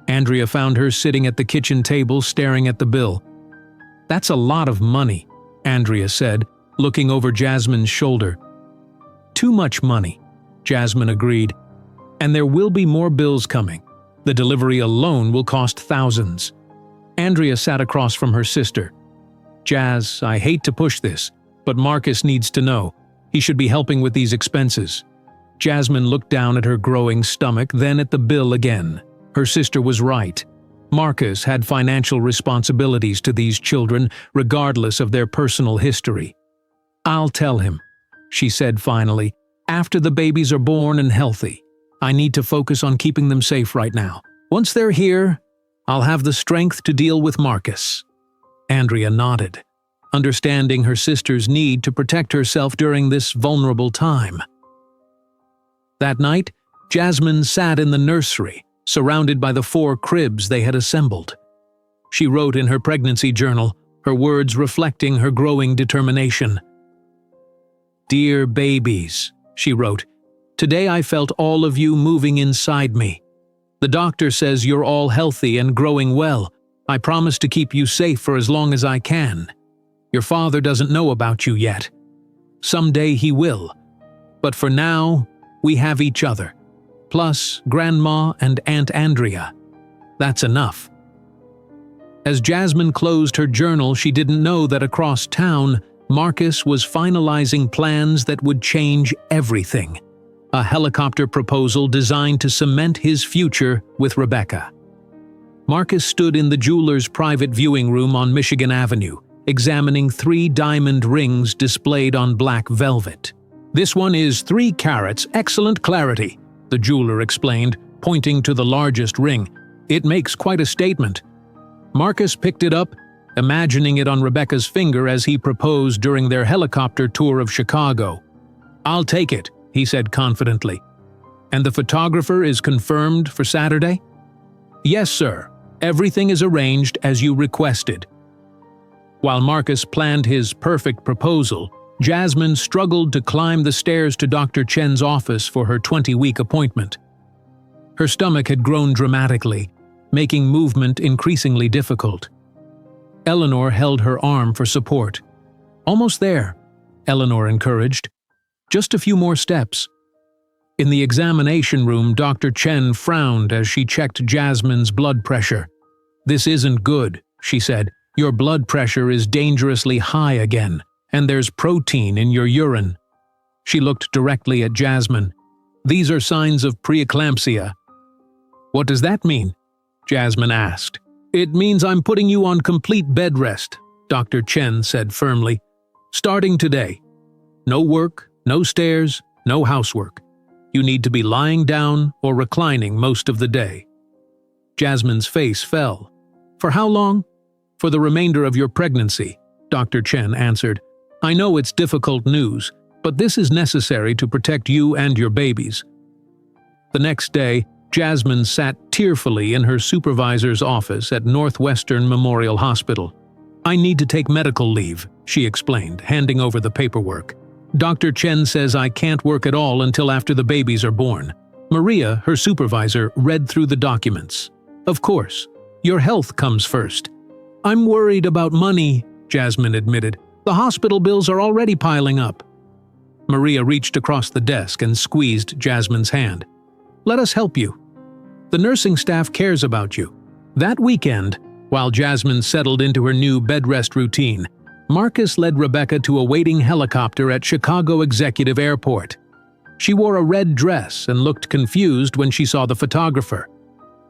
Speaker 1: Andrea found her sitting at the kitchen table staring at the bill. "That's a lot of money," Andrea said, looking over Jasmine's shoulder. "Too much money," Jasmine agreed. "And there will be more bills coming. The delivery alone will cost thousands." Andrea sat across from her sister. "Jazz, I hate to push this, but Marcus needs to know. He should be helping with these expenses." Jasmine looked down at her growing stomach, then at the bill again. Her sister was right. Marcus had financial responsibilities to these children, regardless of their personal history. "I'll tell him," she said finally, "after the babies are born and healthy. I need to focus on keeping them safe right now. Once they're here, I'll have the strength to deal with Marcus." Andrea nodded, understanding her sister's need to protect herself during this vulnerable time. That night, Jasmine sat in the nursery, surrounded by the 4 cribs they had assembled. She wrote in her pregnancy journal, her words reflecting her growing determination. "Dear babies," she wrote, "today I felt all of you moving inside me. The doctor says you're all healthy and growing well. I promise to keep you safe for as long as I can. Your father doesn't know about you yet. Someday he will. But for now, we have each other. Plus Grandma and Aunt Andrea. That's enough." As Jasmine closed her journal, she didn't know that across town, Marcus was finalizing plans that would change everything. A helicopter proposal designed to cement his future with Rebecca. Marcus stood in the jeweler's private viewing room on Michigan Avenue, examining 3 diamond rings displayed on black velvet. "This one is 3 carats, excellent clarity," the jeweler explained, pointing to the largest ring. "It makes quite a statement." Marcus picked it up, imagining it on Rebecca's finger as he proposed during their helicopter tour of Chicago. "I'll take it," he said confidently. "And the photographer is confirmed for Saturday?" "Yes, sir. Everything is arranged as you requested." While Marcus planned his perfect proposal, Jasmine struggled to climb the stairs to Dr. Chen's office for her 20-week appointment. Her stomach had grown dramatically, making movement increasingly difficult. Eleanor held her arm for support. "Almost there," Eleanor encouraged. "Just a few more steps." In the examination room, Dr. Chen frowned as she checked Jasmine's blood pressure. "This isn't good," she said. "Your blood pressure is dangerously high again, and there's protein in your urine." She looked directly at Jasmine. "These are signs of preeclampsia." "What does that mean?" Jasmine asked. "It means I'm putting you on complete bed rest," Dr. Chen said firmly. "Starting today. No work, no stairs, No housework. You need to be lying down or reclining most of the day." Jasmine's face fell. "For how long?" "For the remainder of your pregnancy," Dr. Chen answered. "I know it's difficult news, but this is necessary to protect you and your babies." The next day, Jasmine sat tearfully in her supervisor's office at Northwestern Memorial Hospital. "I need to take medical leave," she explained, handing over the paperwork. "Dr. Chen says I can't work at all until after the babies are born." Maria, her supervisor, read through the documents. "Of course. Your health comes first." "I'm worried about money," Jasmine admitted. "The hospital bills are already piling up." Maria reached across the desk and squeezed Jasmine's hand. "Let us help you. The nursing staff cares about you." That weekend, while Jasmine settled into her new bed rest routine, Marcus led Rebecca to a waiting helicopter at Chicago Executive Airport. She wore a red dress and looked confused when she saw the photographer.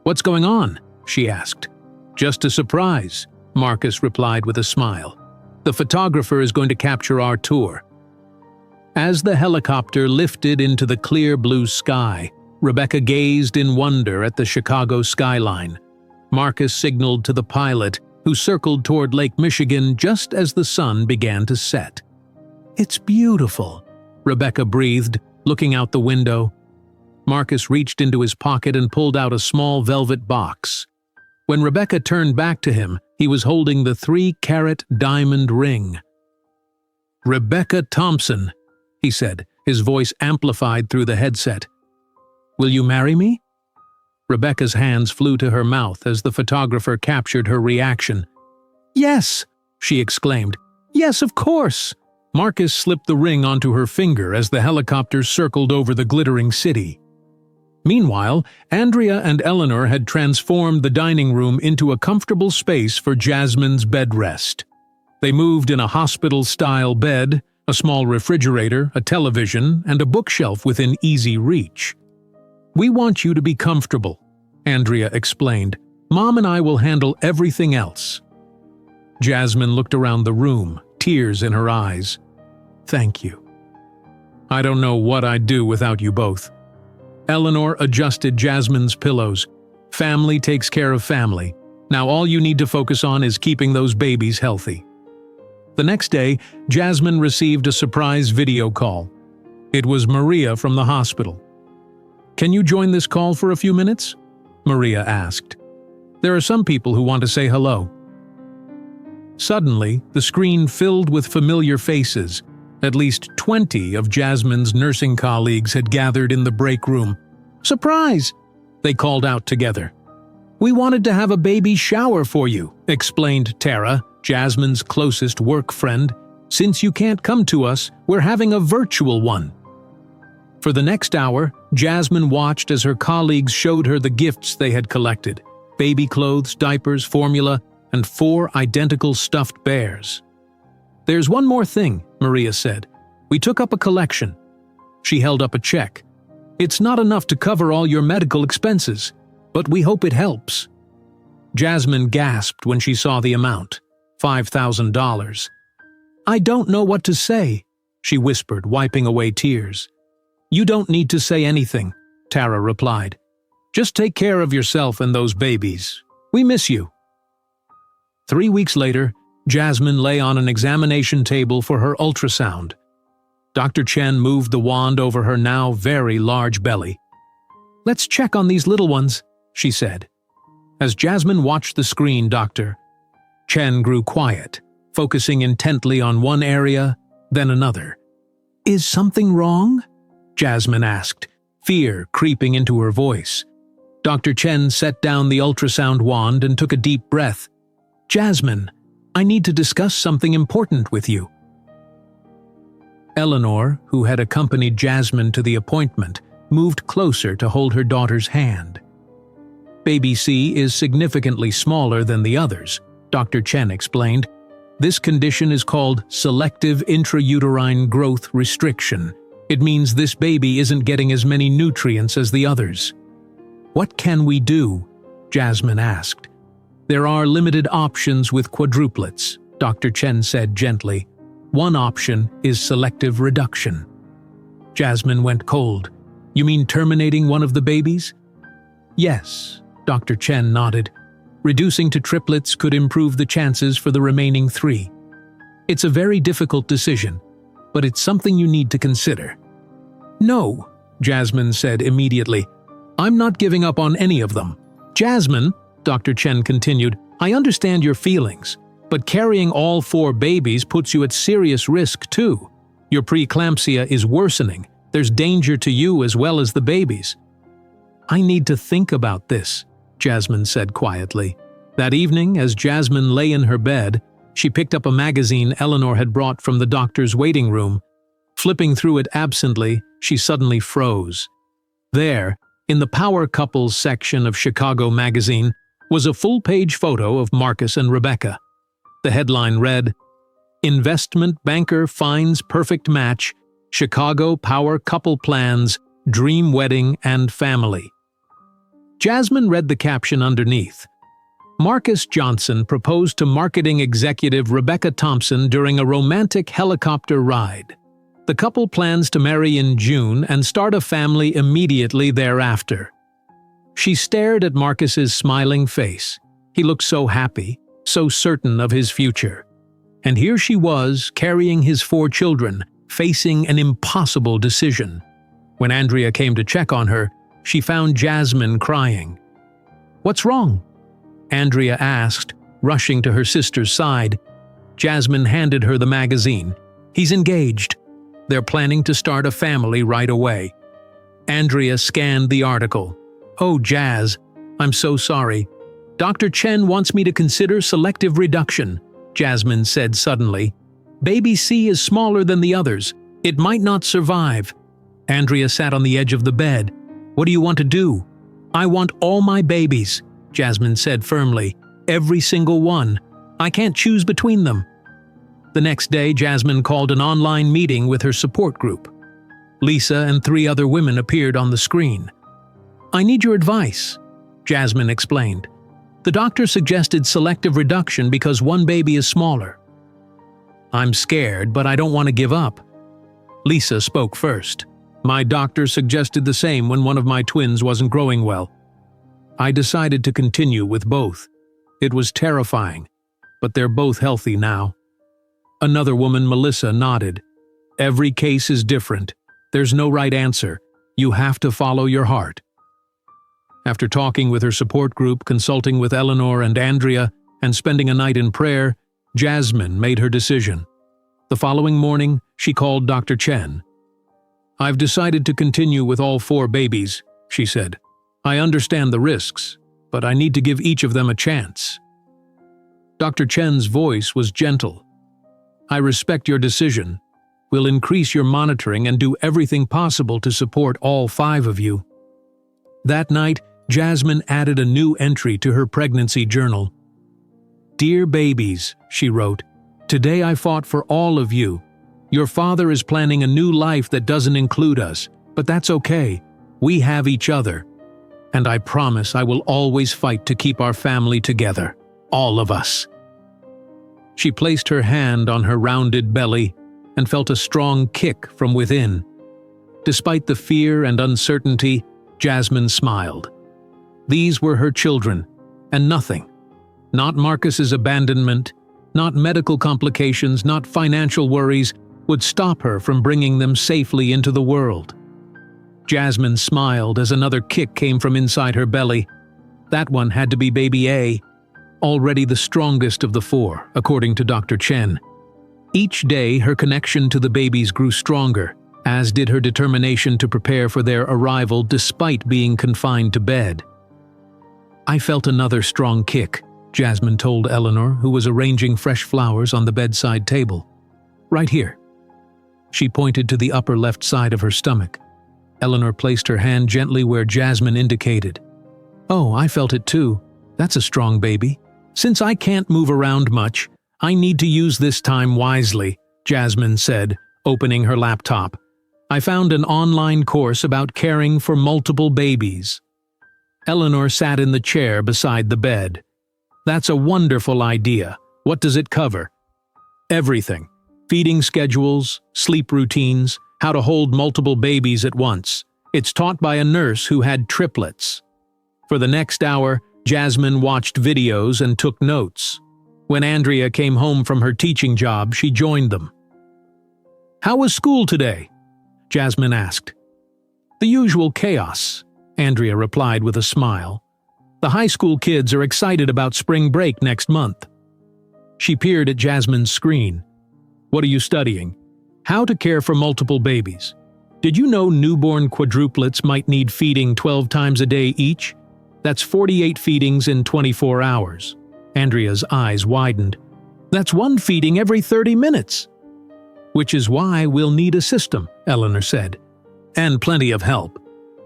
Speaker 1: "What's going on?" she asked. "Just a surprise," Marcus replied with a smile. "The photographer is going to capture our tour." As the helicopter lifted into the clear blue sky, Rebecca gazed in wonder at the Chicago skyline. Marcus signaled to the pilot, who circled toward Lake Michigan just as the sun began to set. "It's beautiful," Rebecca breathed, looking out the window. Marcus reached into his pocket and pulled out a small velvet box. When Rebecca turned back to him, he was holding the 3-carat diamond ring. "Rebecca Thompson," he said, his voice amplified through the headset. "Will you marry me?" Rebecca's hands flew to her mouth as the photographer captured her reaction. "Yes!" she exclaimed. "Yes, of course!" Marcus slipped the ring onto her finger as the helicopter circled over the glittering city. Meanwhile, Andrea and Eleanor had transformed the dining room into a comfortable space for Jasmine's bed rest. They moved in a hospital-style bed, a small refrigerator, a television, and a bookshelf within easy reach. "We want you to be comfortable," Andrea explained. "Mom and I will handle everything else." Jasmine looked around the room, tears in her eyes. "Thank you. I don't know what I'd do without you both." Eleanor adjusted Jasmine's pillows. "Family takes care of family. Now all you need to focus on is keeping those babies healthy." The next day, Jasmine received a surprise video call. It was Maria from the hospital. "Can you join this call for a few minutes?" Maria asked. "There are some people who want to say hello." Suddenly, the screen filled with familiar faces. At least 20 of Jasmine's nursing colleagues had gathered in the break room. "Surprise!" they called out together. "We wanted to have a baby shower for you," explained Tara, Jasmine's closest work friend. "Since you can't come to us, we're having a virtual one." For the next hour, Jasmine watched as her colleagues showed her the gifts they had collected: baby clothes, diapers, formula, and 4 identical stuffed bears. "There's one more thing," Maria said. "We took up a collection." She held up a check. "It's not enough to cover all your medical expenses, but we hope it helps." Jasmine gasped when she saw the amount: $5,000. "I don't know what to say," she whispered, wiping away tears. "You don't need to say anything," Tara replied. "Just take care of yourself and those babies. We miss you." 3 weeks later, Jasmine lay on an examination table for her ultrasound. Dr. Chen moved the wand over her now very large belly. "Let's check on these little ones," she said. As Jasmine watched the screen, Dr. Chen grew quiet, focusing intently on one area, then another. "Is something wrong?" Jasmine asked, fear creeping into her voice. Dr. Chen set down the ultrasound wand and took a deep breath. "Jasmine, I need to discuss something important with you." Eleanor, who had accompanied Jasmine to the appointment, moved closer to hold her daughter's hand. "Baby C is significantly smaller than the others," Dr. Chen explained. "This condition is called selective intrauterine growth restriction. It means this baby isn't getting as many nutrients as the others." "What can we do?" Jasmine asked. "There are limited options with quadruplets," Dr. Chen said gently. "One option is selective reduction." Jasmine went cold. You mean terminating one of the babies? Yes, Dr. Chen nodded. Reducing to triplets could improve the chances for the remaining 3. It's a very difficult decision, but it's something you need to consider. No, Jasmine said immediately. I'm not giving up on any of them. Jasmine, Dr. Chen continued, I understand your feelings, but carrying all 4 babies puts you at serious risk too. Your preeclampsia is worsening. There's danger to you as well as the babies. I need to think about this, Jasmine said quietly. That evening, as Jasmine lay in her bed, she picked up a magazine Eleanor had brought from the doctor's waiting room. Flipping through it absently, she suddenly froze. There, in the Power Couples section of Chicago magazine, was a full-page photo of Marcus and Rebecca. The headline read, Investment Banker Finds Perfect Match, Chicago Power Couple Plans, Dream Wedding and Family. Jasmine read the caption underneath. Marcus Johnson proposed to marketing executive Rebecca Thompson during a romantic helicopter ride. The couple plans to marry in June and start a family immediately thereafter. She stared at Marcus's smiling face. He looked so happy, so certain of his future. And here she was, carrying his 4 children, facing an impossible decision. When Andrea came to check on her, she found Jasmine crying. What's wrong? Andrea asked, rushing to her sister's side. Jasmine handed her the magazine. He's engaged. They're planning to start a family right away. Andrea scanned the article. Oh, Jazz, I'm so sorry. Dr. Chen wants me to consider selective reduction, Jasmine said suddenly. Baby C is smaller than the others. It might not survive. Andrea sat on the edge of the bed. What do you want to do? I want all my babies, Jasmine said firmly. Every single one. I can't choose between them. The next day, Jasmine called an online meeting with her support group. Lisa and 3 other women appeared on the screen. I need your advice, Jasmine explained. The doctor suggested selective reduction because one baby is smaller. I'm scared, but I don't want to give up. Lisa spoke first. My doctor suggested the same when one of my twins wasn't growing well. I decided to continue with both. It was terrifying, but they're both healthy now. Another woman, Melissa, nodded. Every case is different. There's no right answer. You have to follow your heart. After talking with her support group, consulting with Eleanor and Andrea, and spending a night in prayer, Jasmine made her decision. The following morning, she called Dr. Chen. I've decided to continue with all 4 babies, she said. I understand the risks, but I need to give each of them a chance. Dr. Chen's voice was gentle. I respect your decision. We'll increase your monitoring and do everything possible to support all 5 of you. That night, Jasmine added a new entry to her pregnancy journal. Dear babies, she wrote, today I fought for all of you. Your father is planning a new life that doesn't include us, but that's okay. We have each other. And I promise I will always fight to keep our family together, all of us. She placed her hand on her rounded belly and felt a strong kick from within. Despite the fear and uncertainty, Jasmine smiled. These were her children, and nothing. Not Marcus's abandonment, not medical complications, not financial worries, would stop her from bringing them safely into the world. Jasmine smiled as another kick came from inside her belly. That one had to be baby A, already the strongest of the 4, according to Dr. Chen. Each day, her connection to the babies grew stronger, as did her determination to prepare for their arrival despite being confined to bed. I felt another strong kick, Jasmine told Eleanor, who was arranging fresh flowers on the bedside table. Right here. She pointed to the upper left side of her stomach. Eleanor placed her hand gently where Jasmine indicated. Oh, I felt it too. That's a strong baby. Since I can't move around much, I need to use this time wisely, Jasmine said, opening her laptop. I found an online course about caring for multiple babies. Eleanor sat in the chair beside the bed. That's a wonderful idea. What does it cover? Everything. Feeding schedules, sleep routines, How to hold multiple babies at once. It's taught by a nurse who had triplets. For the next hour, Jasmine watched videos and took notes. When Andrea came home from her teaching job, she joined them. "How was school today?" Jasmine asked. "The usual chaos," Andrea replied with a smile. "The high school kids are excited about spring break next month." She peered at Jasmine's screen. "What are you studying?" "How to care for multiple babies. Did you know newborn quadruplets might need feeding 12 times a day each? That's 48 feedings in 24 hours. Andrea's eyes widened. "That's one feeding every 30 minutes. "Which is why we'll need a system," Eleanor said. "And plenty of help."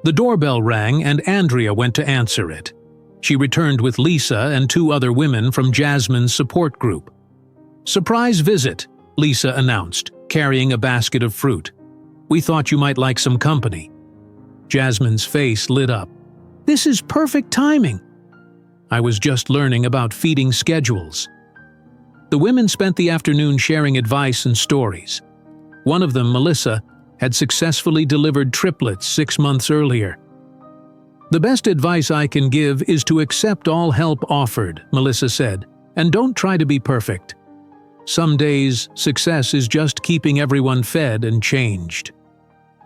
Speaker 1: The doorbell rang and Andrea went to answer it. She returned with Lisa and 2 other women from Jasmine's support group. "Surprise visit," Lisa announced, carrying a basket of fruit. "We thought you might like some company." Jasmine's face lit up. "This is perfect timing." "I was just learning about feeding schedules." The women spent the afternoon sharing advice and stories. One of them, Melissa, had successfully delivered triplets 6 months earlier. "The best advice I can give is to accept all help offered," Melissa said, "and don't try to be perfect. Some days, success is just keeping everyone fed and changed."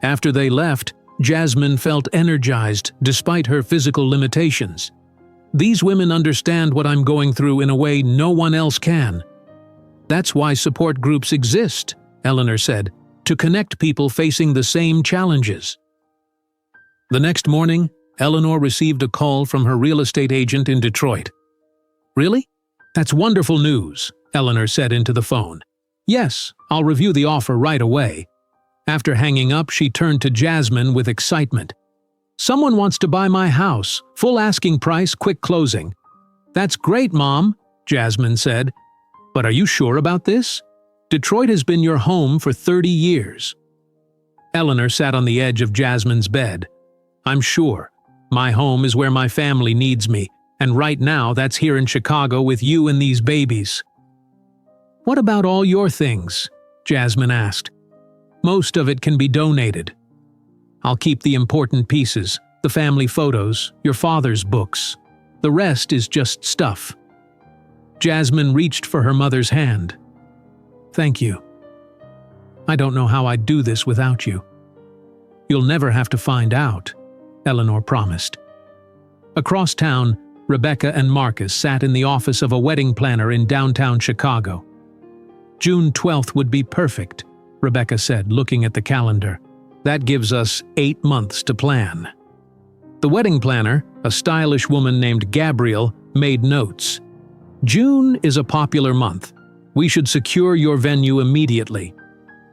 Speaker 1: After they left, Jasmine felt energized despite her physical limitations. "These women understand what I'm going through in a way no one else can." "That's why support groups exist," Eleanor said, "to connect people facing the same challenges." The next morning, Eleanor received a call from her real estate agent in Detroit. "Really? That's wonderful news," Eleanor said into the phone. "Yes, I'll review the offer right away." After hanging up, she turned to Jasmine with excitement. "Someone wants to buy my house. Full asking price, quick closing." "That's great, Mom," Jasmine said. "But are you sure about this? Detroit has been your home for 30 years. Eleanor sat on the edge of Jasmine's bed. "I'm sure. My home is where my family needs me, and right now that's here in Chicago with you and these babies." "What about all your things?" Jasmine asked. "Most of it can be donated. I'll keep the important pieces, the family photos, your father's books. The rest is just stuff." Jasmine reached for her mother's hand. "Thank you. I don't know how I'd do this without you." "You'll never have to find out," Eleanor promised. Across town, Rebecca and Marcus sat in the office of a wedding planner in downtown Chicago. "June 12th would be perfect," Rebecca said, looking at the calendar. "That gives us 8 months to plan." The wedding planner, a stylish woman named Gabrielle, made notes. "June is a popular month. We should secure your venue immediately."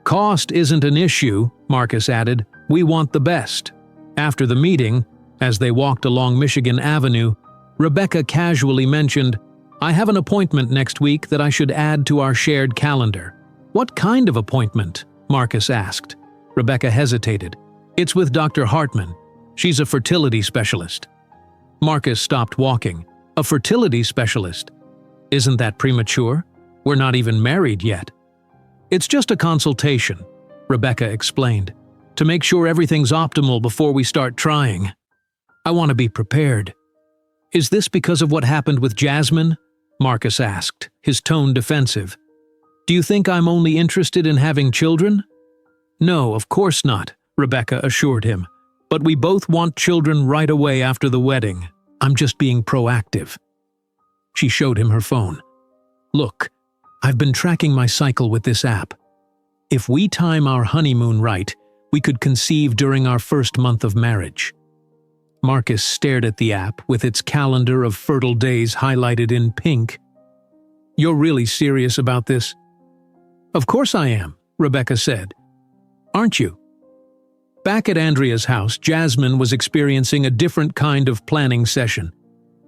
Speaker 1: "Cost isn't an issue," Marcus added. "We want the best." After the meeting, as they walked along Michigan Avenue, Rebecca casually mentioned, "I have an appointment next week that I should add to our shared calendar." "What kind of appointment?" Marcus asked. Rebecca hesitated. "It's with Dr. Hartman. She's a fertility specialist." Marcus stopped walking. "A fertility specialist? Isn't that premature? We're not even married yet." "It's just a consultation," Rebecca explained, "to make sure everything's optimal before we start trying. I want to be prepared." "Is this because of what happened with Jasmine?" Marcus asked, his tone defensive. "Do you think I'm only interested in having children?" "No, of course not," Rebecca assured him. "But we both want children right away after the wedding. I'm just being proactive." She showed him her phone. "Look, I've been tracking my cycle with this app. If we time our honeymoon right, we could conceive during our first month of marriage." Marcus stared at the app with its calendar of fertile days highlighted in pink. "You're really serious about this?" "Of course I am," Rebecca said. "Aren't you?" Back at Andrea's house, Jasmine was experiencing a different kind of planning session.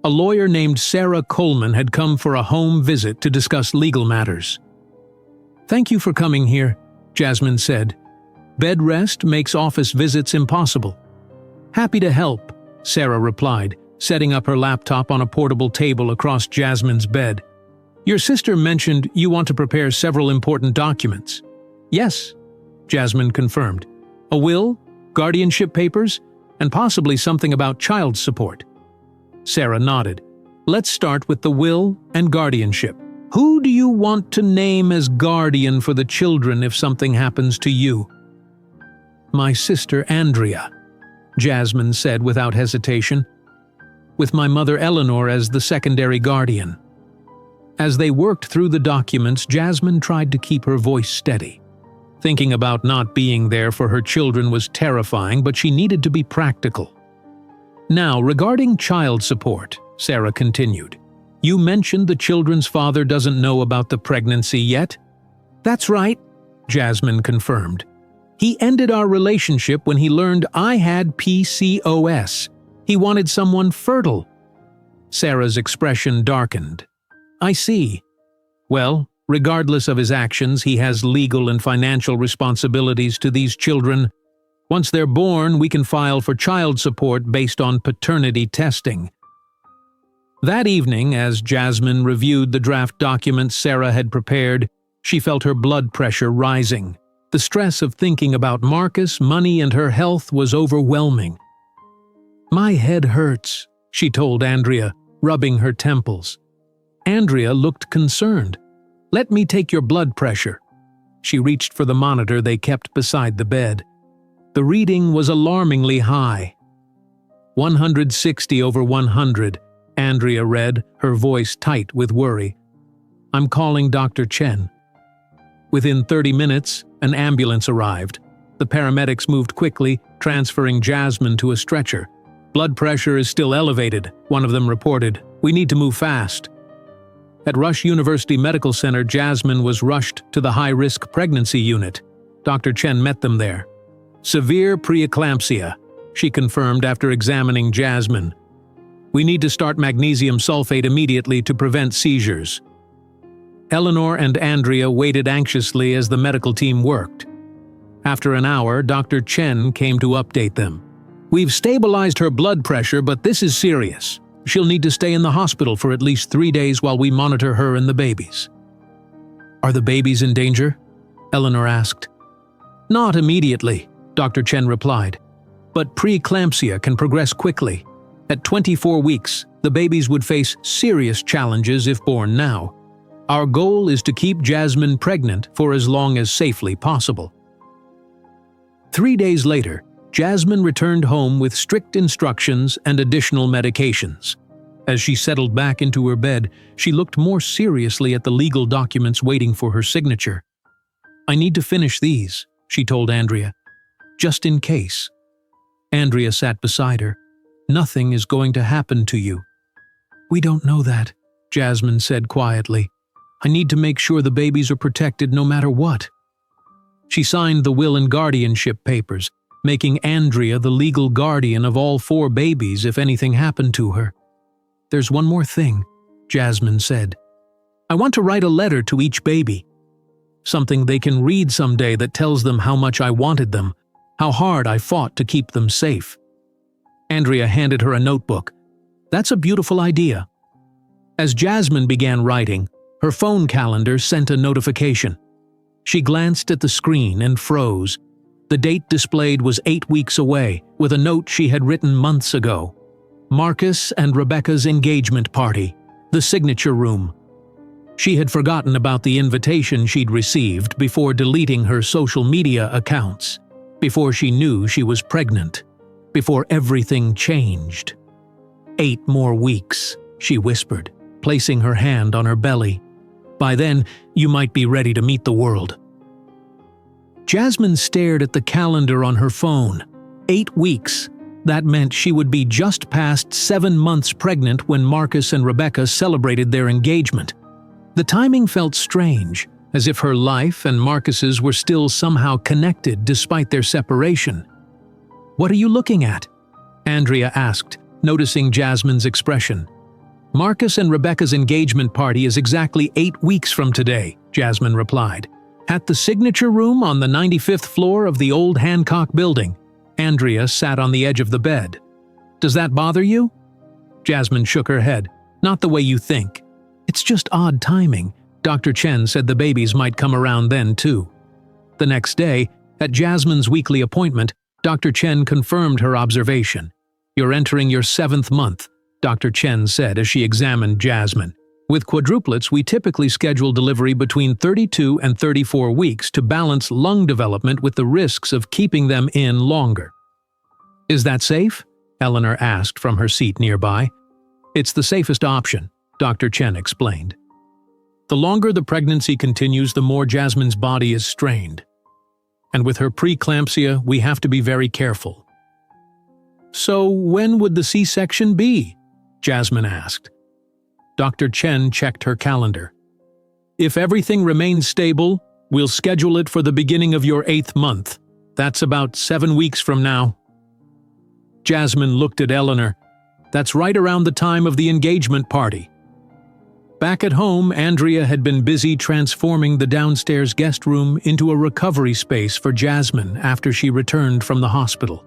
Speaker 1: A lawyer named Sarah Coleman had come for a home visit to discuss legal matters. "Thank you for coming here," Jasmine said. "Bed rest makes office visits impossible." "Happy to help," Sarah replied, setting up her laptop on a portable table across Jasmine's bed. "Your sister mentioned you want to prepare several important documents." "Yes," Jasmine confirmed. A will, guardianship papers, and possibly something about child support. Sarah nodded. Let's start with the will and guardianship. Who do you want to name as guardian for the children if something happens to you? My sister Andrea, Jasmine said without hesitation, with my mother Eleanor as the secondary guardian. As they worked through the documents, Jasmine tried to keep her voice steady. Thinking about not being there for her children was terrifying, but she needed to be practical. Now, regarding child support, Sarah continued, you mentioned the children's father doesn't know about the pregnancy yet? That's right, Jasmine confirmed. He ended our relationship when he learned I had PCOS. He wanted someone fertile. Sarah's expression darkened. I see. Well, regardless of his actions, he has legal and financial responsibilities to these children. Once they're born, we can file for child support based on paternity testing. That evening, as Jasmine reviewed the draft documents Sarah had prepared, she felt her blood pressure rising. The stress of thinking about Marcus, money, and her health was overwhelming. My head hurts, she told Andrea, rubbing her temples. Andrea looked concerned. Let me take your blood pressure. She reached for the monitor they kept beside the bed. The reading was alarmingly high. 160 over 100, Andrea read, her voice tight with worry. I'm calling Dr. Chen. Within 30 minutes, an ambulance arrived. The paramedics moved quickly, transferring Jasmine to a stretcher. Blood pressure is still elevated, one of them reported. We need to move fast. At Rush University Medical Center, Jasmine was rushed to the high-risk pregnancy unit. Dr. Chen met them there. Severe preeclampsia, she confirmed after examining Jasmine. We need to start magnesium sulfate immediately to prevent seizures. Eleanor and Andrea waited anxiously as the medical team worked. After an hour, Dr. Chen came to update them. We've stabilized her blood pressure, but this is serious. She'll need to stay in the hospital for at least 3 days while we monitor her and the babies. Are the babies in danger? Eleanor asked. Not immediately, Dr. Chen replied. But preeclampsia can progress quickly. At 24 weeks, the babies would face serious challenges if born now. Our goal is to keep Jasmine pregnant for as long as safely possible. 3 days later, Jasmine returned home with strict instructions and additional medications. As she settled back into her bed, she looked more seriously at the legal documents waiting for her signature. I need to finish these, she told Andrea. Just in case. Andrea sat beside her. Nothing is going to happen to you. We don't know that, Jasmine said quietly. I need to make sure the babies are protected no matter what. She signed the will and guardianship papers, making Andrea the legal guardian of all 4 babies if anything happened to her. There's one more thing, Jasmine said. I want to write a letter to each baby. Something they can read someday that tells them how much I wanted them, how hard I fought to keep them safe. Andrea handed her a notebook. That's a beautiful idea. As Jasmine began writing, her phone calendar sent a notification. She glanced at the screen and froze. The date displayed was 8 weeks away, with a note she had written months ago. Marcus and Rebecca's engagement party, the signature room. She had forgotten about the invitation she'd received before deleting her social media accounts, before she knew she was pregnant, before everything changed. 8 more weeks, she whispered, placing her hand on her belly. By then, you might be ready to meet the world. Jasmine stared at the calendar on her phone. 8 weeks. That meant she would be just past 7 months pregnant when Marcus and Rebecca celebrated their engagement. The timing felt strange, as if her life and Marcus's were still somehow connected despite their separation. What are you looking at? Andrea asked, noticing Jasmine's expression. Marcus and Rebecca's engagement party is exactly 8 weeks from today, Jasmine replied. At the signature room on the 95th floor of the old Hancock building. Andrea sat on the edge of the bed. Does that bother you? Jasmine shook her head. Not the way you think. It's just odd timing. Dr. Chen said the babies might come around then too. The next day, At Jasmine's weekly appointment, Dr. Chen confirmed her observation. "You're entering your 7th month," Dr. Chen said as she examined Jasmine. "With quadruplets, we typically schedule delivery between 32 and 34 weeks to balance lung development with the risks of keeping them in longer." "Is that safe?" Eleanor asked from her seat nearby. "It's the safest option," Dr. Chen explained. "The longer the pregnancy continues, the more Jasmine's body is strained. And with her preeclampsia, we have to be very careful." "So when would the C-section be?" Jasmine asked. Dr. Chen checked her calendar. "If everything remains stable, we'll schedule it for the beginning of your 8th month. That's about 7 weeks from now." Jasmine looked at Eleanor. "That's right around the time of the engagement party." Back at home, Andrea had been busy transforming the downstairs guest room into a recovery space for Jasmine after she returned from the hospital.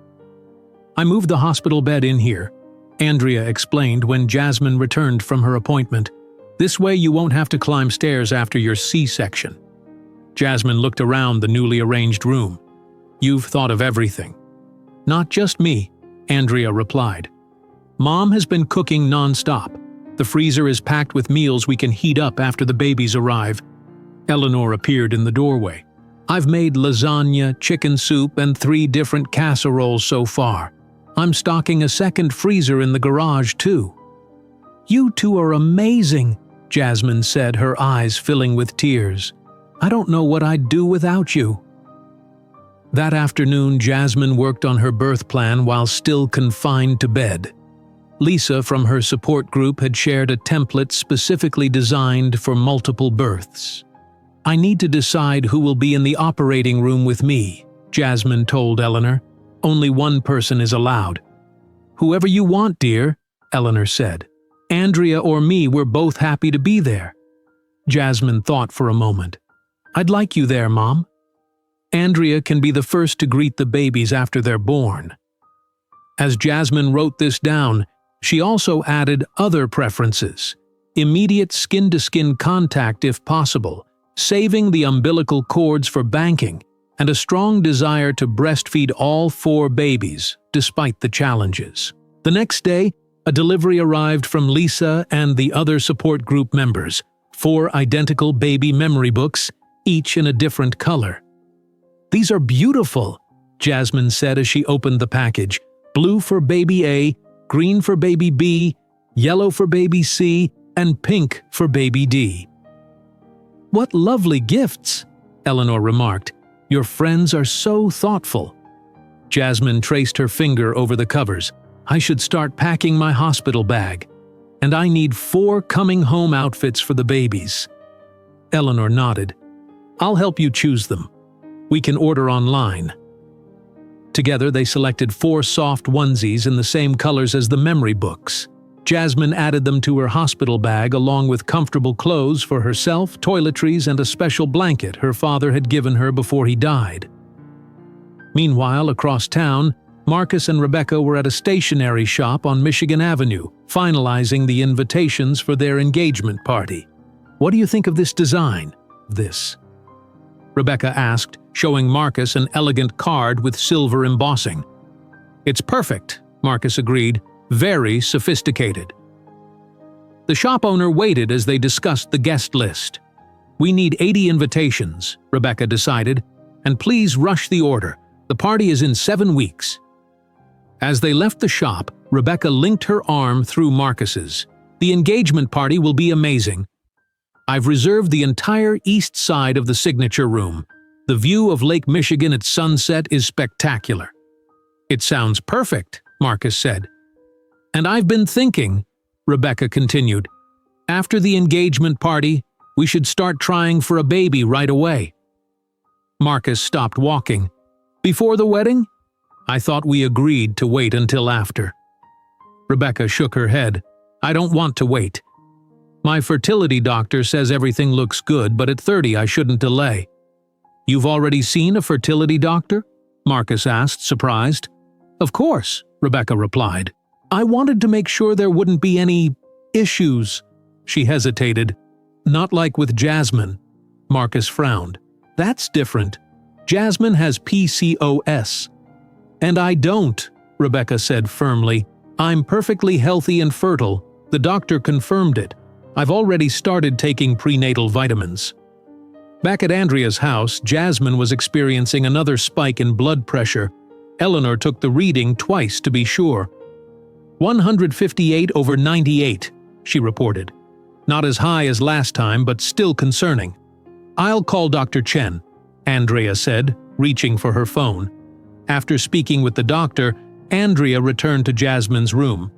Speaker 1: "I moved the hospital bed in here," Andrea explained when Jasmine returned from her appointment. "This way you won't have to climb stairs after your C-section." Jasmine looked around the newly arranged room. "You've thought of everything." "Not just me," Andrea replied. "Mom has been cooking non-stop. The freezer is packed with meals we can heat up after the babies arrive." Eleanor appeared in the doorway. "I've made lasagna, chicken soup, and 3 different casseroles so far. I'm stocking a second freezer in the garage, too." "You two are amazing," Jasmine said, her eyes filling with tears. "I don't know what I'd do without you." That afternoon, Jasmine worked on her birth plan while still confined to bed. Lisa from her support group had shared a template specifically designed for multiple births. "I need to decide who will be in the operating room with me," Jasmine told Eleanor. "Only one person is allowed." "Whoever you want, dear," Eleanor said. "Andrea or me, we're both happy to be there." Jasmine thought for a moment. "I'd like you there, Mom." "Andrea can be the first to greet the babies after they're born." As Jasmine wrote this down, she also added other preferences: immediate skin-to-skin contact if possible, saving the umbilical cords for banking, and a strong desire to breastfeed all 4 babies, despite the challenges. The next day, a delivery arrived from Lisa and the other support group members, 4 identical baby memory books, each in a different color. "These are beautiful," Jasmine said as she opened the package. "Blue for baby A, green for baby B, yellow for baby C, and pink for baby D." "What lovely gifts," Eleanor remarked. "Your friends are so thoughtful." Jasmine traced her finger over the covers. "I should start packing my hospital bag. And I need 4 coming-home outfits for the babies." Eleanor nodded. "I'll help you choose them. We can order online." Together they selected 4 soft onesies in the same colors as the memory books. Jasmine added them to her hospital bag along with comfortable clothes for herself, toiletries, and a special blanket her father had given her before he died. Meanwhile, across town, Marcus and Rebecca were at a stationery shop on Michigan Avenue, finalizing the invitations for their engagement party. "What do you think of this design?" "This?" Rebecca asked, showing Marcus an elegant card with silver embossing. "It's perfect," Marcus agreed. "Very sophisticated." The shop owner waited as they discussed the guest list. "We need 80 invitations," Rebecca decided, "and please rush the order. The party is in 7 weeks." As they left the shop, Rebecca linked her arm through Marcus's. "The engagement party will be amazing. I've reserved the entire east side of the signature room. The view of Lake Michigan at sunset is spectacular." "It sounds perfect," Marcus said. "And I've been thinking," Rebecca continued, "after the engagement party, we should start trying for a baby right away." Marcus stopped walking. "Before the wedding? I thought we agreed to wait until after." Rebecca shook her head. "I don't want to wait. My fertility doctor says everything looks good, but at 30 I shouldn't delay." "You've already seen a fertility doctor?" Marcus asked, surprised. "Of course," Rebecca replied. "I wanted to make sure there wouldn't be any issues." She hesitated. "Not like with Jasmine." Marcus frowned. "That's different." Jasmine has PCOS. And I don't, Rebecca said firmly. I'm perfectly healthy and fertile. The doctor confirmed it. I've already started taking prenatal vitamins. Back at Andrea's house, Jasmine was experiencing another spike in blood pressure. Eleanor took the reading twice to be sure. 158/98, she reported. Not as high as last time, but still concerning. I'll call Dr. Chen, Andrea said, reaching for her phone. After speaking with the doctor, Andrea returned to Jasmine's room.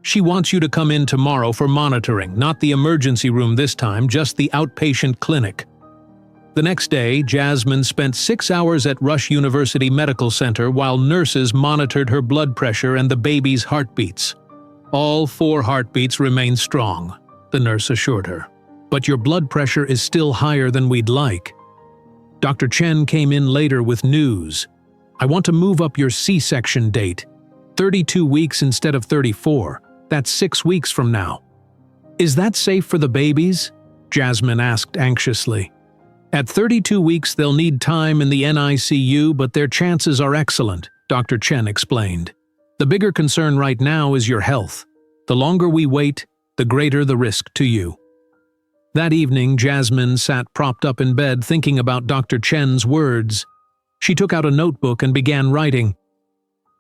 Speaker 1: She wants you to come in tomorrow for monitoring, not the emergency room this time, just the outpatient clinic. The next day, Jasmine spent 6 hours at Rush University Medical Center while nurses monitored her blood pressure and the baby's heartbeats. All 4 heartbeats remain strong, the nurse assured her. But your blood pressure is still higher than we'd like. Dr. Chen came in later with news. I want to move up your C-section date. 32 weeks instead of 34. That's 6 weeks from now. Is that safe for the babies? Jasmine asked anxiously. At 32 weeks, they'll need time in the NICU, but their chances are excellent, Dr. Chen explained. The bigger concern right now is your health. The longer we wait, the greater the risk to you. That evening, Jasmine sat propped up in bed thinking about Dr. Chen's words. She took out a notebook and began writing.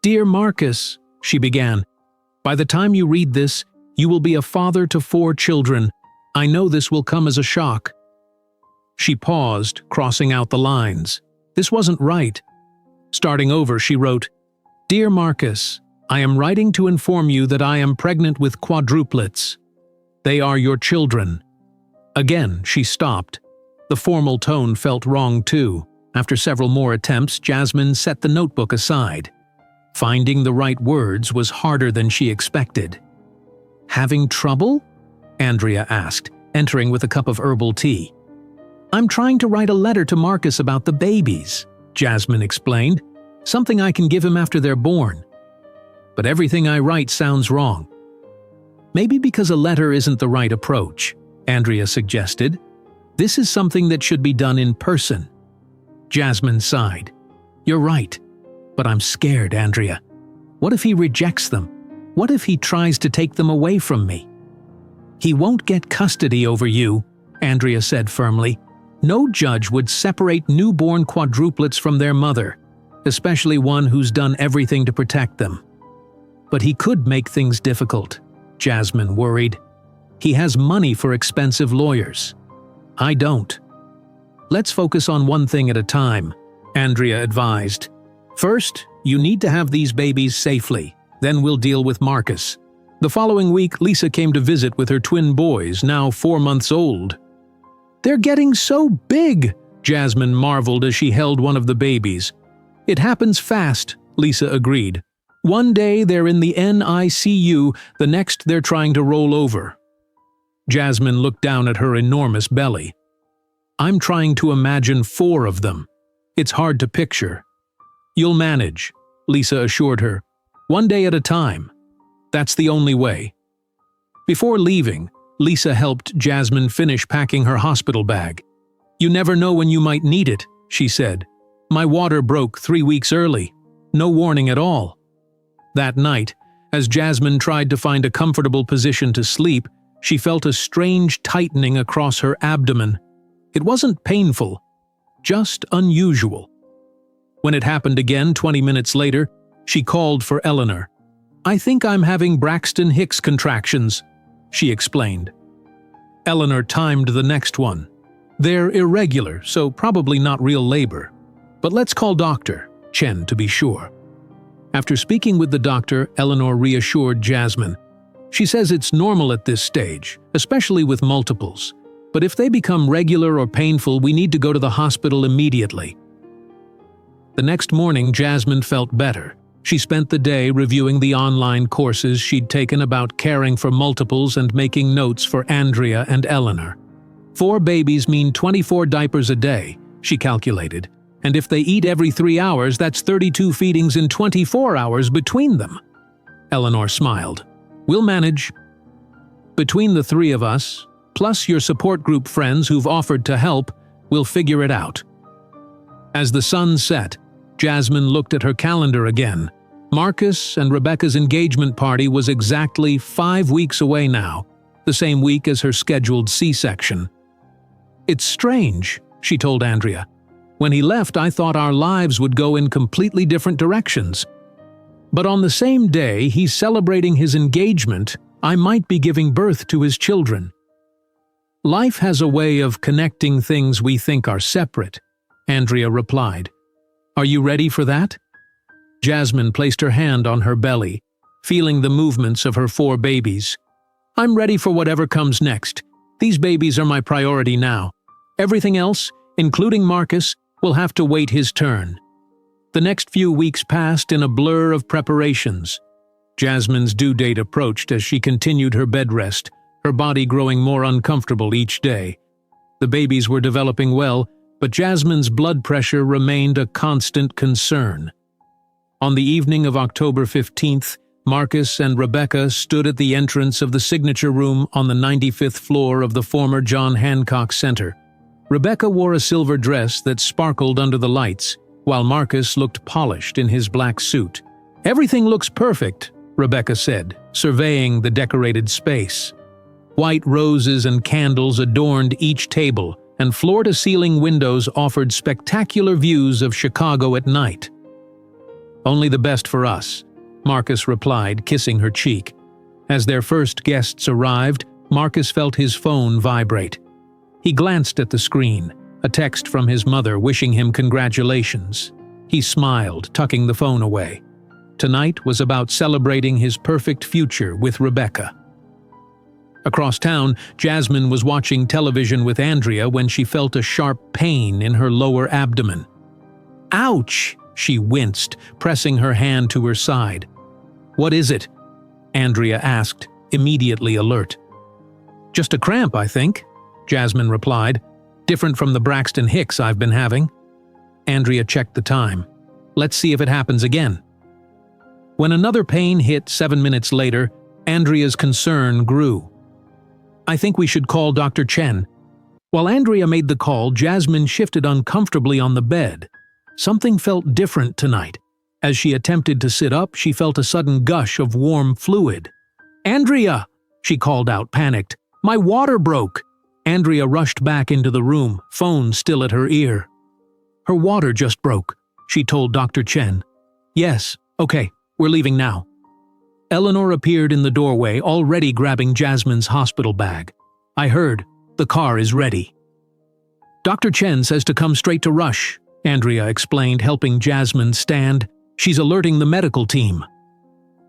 Speaker 1: Dear Marcus, she began, by the time you read this, you will be a father to 4 children. I know this will come as a shock. She paused, crossing out the lines. This wasn't right. Starting over, she wrote, Dear Marcus, I am writing to inform you that I am pregnant with quadruplets. They are your children. Again, she stopped. The formal tone felt wrong too. After several more attempts, Jasmine set the notebook aside. Finding the right words was harder than she expected. Having trouble? Andrea asked, entering with a cup of herbal tea. I'm trying to write a letter to Marcus about the babies, Jasmine explained. Something I can give him after they're born. But everything I write sounds wrong. Maybe because a letter isn't the right approach, Andrea suggested. This is something that should be done in person. Jasmine sighed. You're right. But I'm scared, Andrea. What if he rejects them? What if he tries to take them away from me? He won't get custody over you, Andrea said firmly. No judge would separate newborn quadruplets from their mother, especially one who's done everything to protect them. But he could make things difficult, Jasmine worried. He has money for expensive lawyers. I don't. Let's focus on one thing at a time, Andrea advised. First, you need to have these babies safely. Then we'll deal with Marcus. The following week, Lisa came to visit with her twin boys, now 4 months old. They're getting so big, Jasmine marveled as she held one of the babies. It happens fast, Lisa agreed. One day they're in the NICU, the next they're trying to roll over. Jasmine looked down at her enormous belly. I'm trying to imagine 4 of them. It's hard to picture. You'll manage, Lisa assured her. One day at a time. That's the only way. Before leaving, Lisa helped Jasmine finish packing her hospital bag. You never know when you might need it, she said. My water broke 3 weeks early. No warning at all. That night, as Jasmine tried to find a comfortable position to sleep, she felt a strange tightening across her abdomen. It wasn't painful, just unusual. When it happened again 20 minutes later, she called for Eleanor. I think I'm having Braxton Hicks contractions, she explained. Eleanor timed the next one. They're irregular, so probably not real labor. But let's call Dr. Chen to be sure. After speaking with the doctor, Eleanor reassured Jasmine. She says it's normal at this stage, especially with multiples. But if they become regular or painful, we need to go to the hospital immediately. The next morning, Jasmine felt better. She spent the day reviewing the online courses she'd taken about caring for multiples and making notes for Andrea and Eleanor. 4 babies mean 24 diapers a day, she calculated. And if they eat every 3 hours, that's 32 feedings in 24 hours between them. Eleanor smiled. We'll manage. Between the 3 of us, plus your support group friends who've offered to help, we'll figure it out. As the sun set, Jasmine looked at her calendar again. Marcus and Rebecca's engagement party was exactly 5 weeks away now, the same week as her scheduled C-section. "It's strange," she told Andrea. "When he left, I thought our lives would go in completely different directions. But on the same day he's celebrating his engagement, I might be giving birth to his children." "Life has a way of connecting things we think are separate," Andrea replied. "Are you ready for that?" Jasmine placed her hand on her belly, feeling the movements of her 4 babies. "I'm ready for whatever comes next. These babies are my priority now. Everything else, including Marcus, will have to wait his turn." The next few weeks passed in a blur of preparations. Jasmine's due date approached as she continued her bed rest, her body growing more uncomfortable each day. The babies were developing well, but Jasmine's blood pressure remained a constant concern. On the evening of October 15th, Marcus and Rebecca stood at the entrance of the signature room on the 95th floor of the former John Hancock Center. Rebecca wore a silver dress that sparkled under the lights, while Marcus looked polished in his black suit. "Everything looks perfect," Rebecca said, surveying the decorated space. White roses and candles adorned each table, and floor-to-ceiling windows offered spectacular views of Chicago at night. "Only the best for us," Marcus replied, kissing her cheek. As their first guests arrived, Marcus felt his phone vibrate. He glanced at the screen, a text from his mother wishing him congratulations. He smiled, tucking the phone away. Tonight was about celebrating his perfect future with Rebecca. Across town, Jasmine was watching television with Andrea when she felt a sharp pain in her lower abdomen. "Ouch!" she winced, pressing her hand to her side. "What is it?" Andrea asked, immediately alert. "Just a cramp, I think," Jasmine replied. "Different from the Braxton Hicks I've been having." Andrea checked the time. "Let's see if it happens again." When another pain hit 7 minutes later, Andrea's concern grew. "I think we should call Dr. Chen." While Andrea made the call, Jasmine shifted uncomfortably on the bed. Something felt different tonight. As she attempted to sit up, she felt a sudden gush of warm fluid. "Andrea!" she called out, panicked. "My water broke!" Andrea rushed back into the room, phone still at her ear. "Her water just broke," she told Dr. Chen. "Yes, okay, we're leaving now." Eleanor appeared in the doorway, already grabbing Jasmine's hospital bag. "I heard. The car is ready." "Dr. Chen says to come straight to Rush," Andrea explained, helping Jasmine stand. "She's alerting the medical team."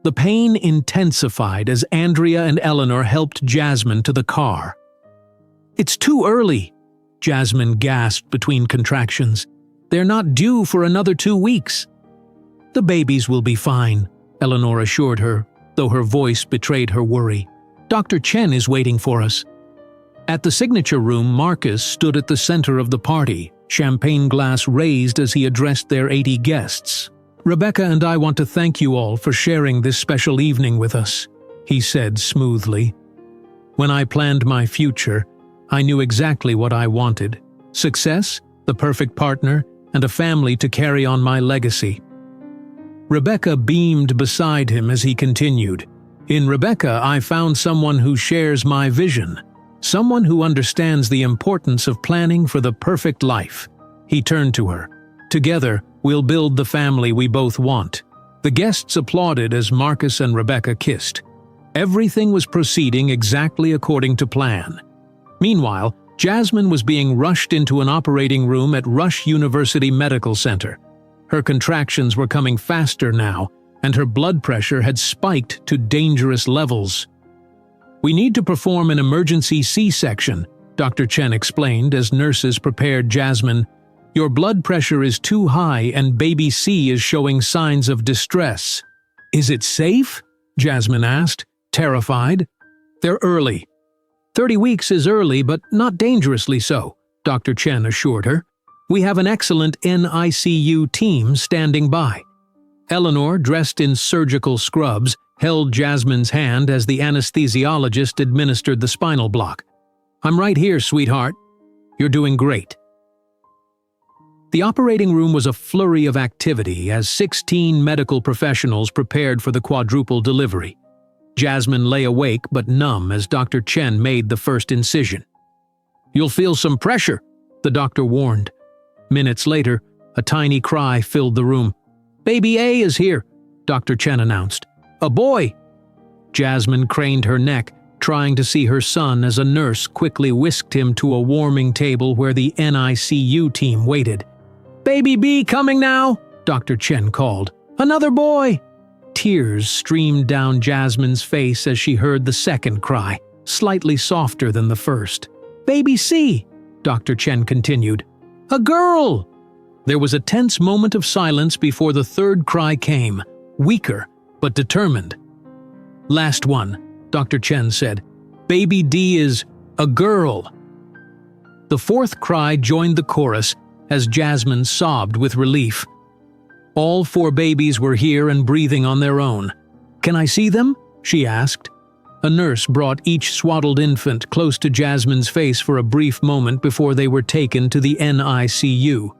Speaker 1: The pain intensified as Andrea and Eleanor helped Jasmine to the car. "It's too early," Jasmine gasped between contractions. "They're not due for another 2 weeks." "The babies will be fine," Eleanor assured her, though her voice betrayed her worry. "Dr. Chen is waiting for us." At the signature room, Marcus stood at the center of the party, champagne glass raised as he addressed their 80 guests. "Rebecca and I want to thank you all for sharing this special evening with us," he said smoothly. "When I planned my future, I knew exactly what I wanted: success, the perfect partner, and a family to carry on my legacy." Rebecca beamed beside him as he continued. "In Rebecca, I found someone who shares my vision. Someone who understands the importance of planning for the perfect life." He turned to her. "Together, we'll build the family we both want." The guests applauded as Marcus and Rebecca kissed. Everything was proceeding exactly according to plan. Meanwhile, Jasmine was being rushed into an operating room at Rush University Medical Center. Her contractions were coming faster now, and her blood pressure had spiked to dangerous levels. "We need to perform an emergency C-section," Dr. Chen explained as nurses prepared Jasmine. "Your blood pressure is too high and baby C is showing signs of distress." "Is it safe?" Jasmine asked, terrified. "They're early." 30 weeks is early, but not dangerously so," Dr. Chen assured her. "We have an excellent NICU team standing by." Eleanor, dressed in surgical scrubs, held Jasmine's hand as the anesthesiologist administered the spinal block. "I'm right here, sweetheart. You're doing great." The operating room was a flurry of activity as 16 medical professionals prepared for the quadruple delivery. Jasmine lay awake but numb as Dr. Chen made the first incision. "You'll feel some pressure," the doctor warned. Minutes later, a tiny cry filled the room. "Baby A is here," Dr. Chen announced. "A boy!" Jasmine craned her neck, trying to see her son as a nurse quickly whisked him to a warming table where the NICU team waited. "Baby B coming now," Dr. Chen called. "Another boy!" Tears streamed down Jasmine's face as she heard the second cry, slightly softer than the first. "Baby C," Dr. Chen continued. "A girl!" There was a tense moment of silence before the third cry came, weaker but determined. "Last one," Dr. Chen said. "Baby D is a girl." The fourth cry joined the chorus as Jasmine sobbed with relief. All 4 babies were here and breathing on their own. "Can I see them?" she asked. A nurse brought each swaddled infant close to Jasmine's face for a brief moment before they were taken to the NICU.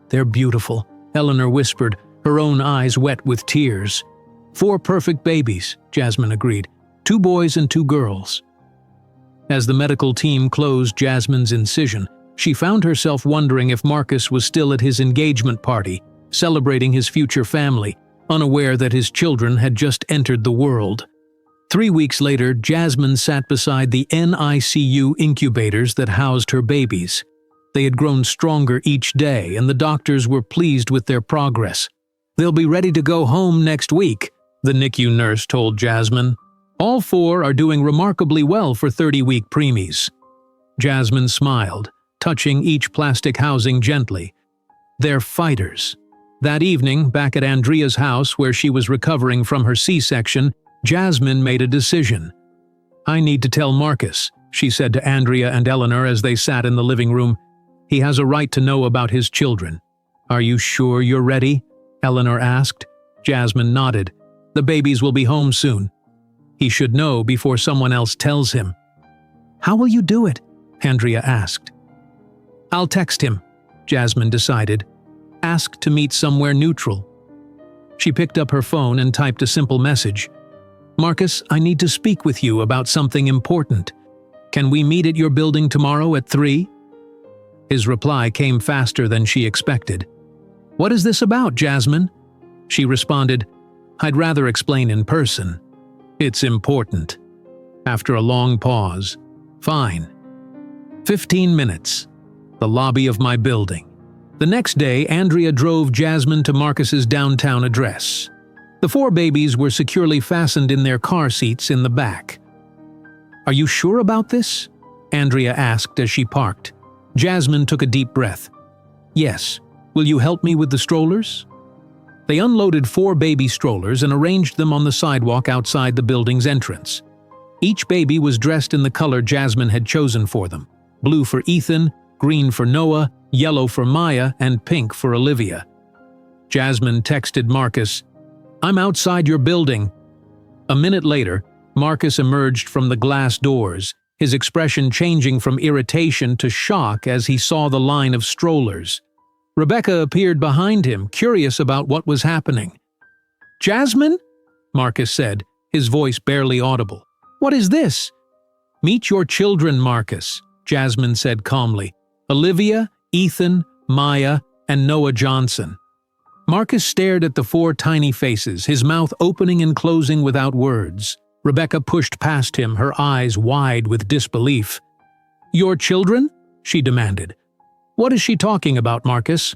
Speaker 1: "They're beautiful," Eleanor whispered, her own eyes wet with tears. 4 perfect babies," Jasmine agreed. 2 boys and 2 girls. As the medical team closed Jasmine's incision, she found herself wondering if Marcus was still at his engagement party, celebrating his future family, unaware that his children had just entered the world. 3 weeks later, Jasmine sat beside the NICU incubators that housed her babies. They had grown stronger each day, and the doctors were pleased with their progress. "They'll be ready to go home next week," the NICU nurse told Jasmine. "All 4 are doing remarkably well for 30-week preemies." Jasmine smiled, touching each plastic housing gently. "They're fighters." That evening, back at Andrea's house where she was recovering from her C-section, Jasmine made a decision. "I need to tell Marcus," she said to Andrea and Eleanor as they sat in the living room. "He has a right to know about his children." "Are you sure you're ready?" Eleanor asked. Jasmine nodded. "The babies will be home soon. He should know before someone else tells him." "How will you do it?" Andrea asked. "I'll text him," Jasmine decided. "Ask to meet somewhere neutral." She picked up her phone and typed a simple message. "Marcus, I need to speak with you about something important. Can we meet at your building tomorrow at 3? His reply came faster than she expected. "What is this about, Jasmine?" She responded, "I'd rather explain in person. It's important." After a long pause, "Fine." 15 minutes. The lobby of my building. The next day, Andrea drove Jasmine to Marcus's downtown address. The 4 babies were securely fastened in their car seats in the back. "Are you sure about this?" Andrea asked as she parked. Jasmine took a deep breath. "Yes. Will you help me with the strollers?" They unloaded 4 baby strollers and arranged them on the sidewalk outside the building's entrance. Each baby was dressed in the color Jasmine had chosen for them: blue for Ethan, green for Noah, yellow for Maya, and pink for Olivia. Jasmine texted Marcus, "I'm outside your building." A minute later, Marcus emerged from the glass doors, his expression changing from irritation to shock as he saw the line of strollers. Rebecca appeared behind him, curious about what was happening. "Jasmine?" Marcus said, his voice barely audible. "What is this?" "Meet your children, Marcus," Jasmine said calmly. "Olivia, Ethan, Maya, and Noah Johnson." Marcus stared at the 4 tiny faces, his mouth opening and closing without words. Rebecca pushed past him, her eyes wide with disbelief. "Your children?" she demanded. "What is she talking about, Marcus?"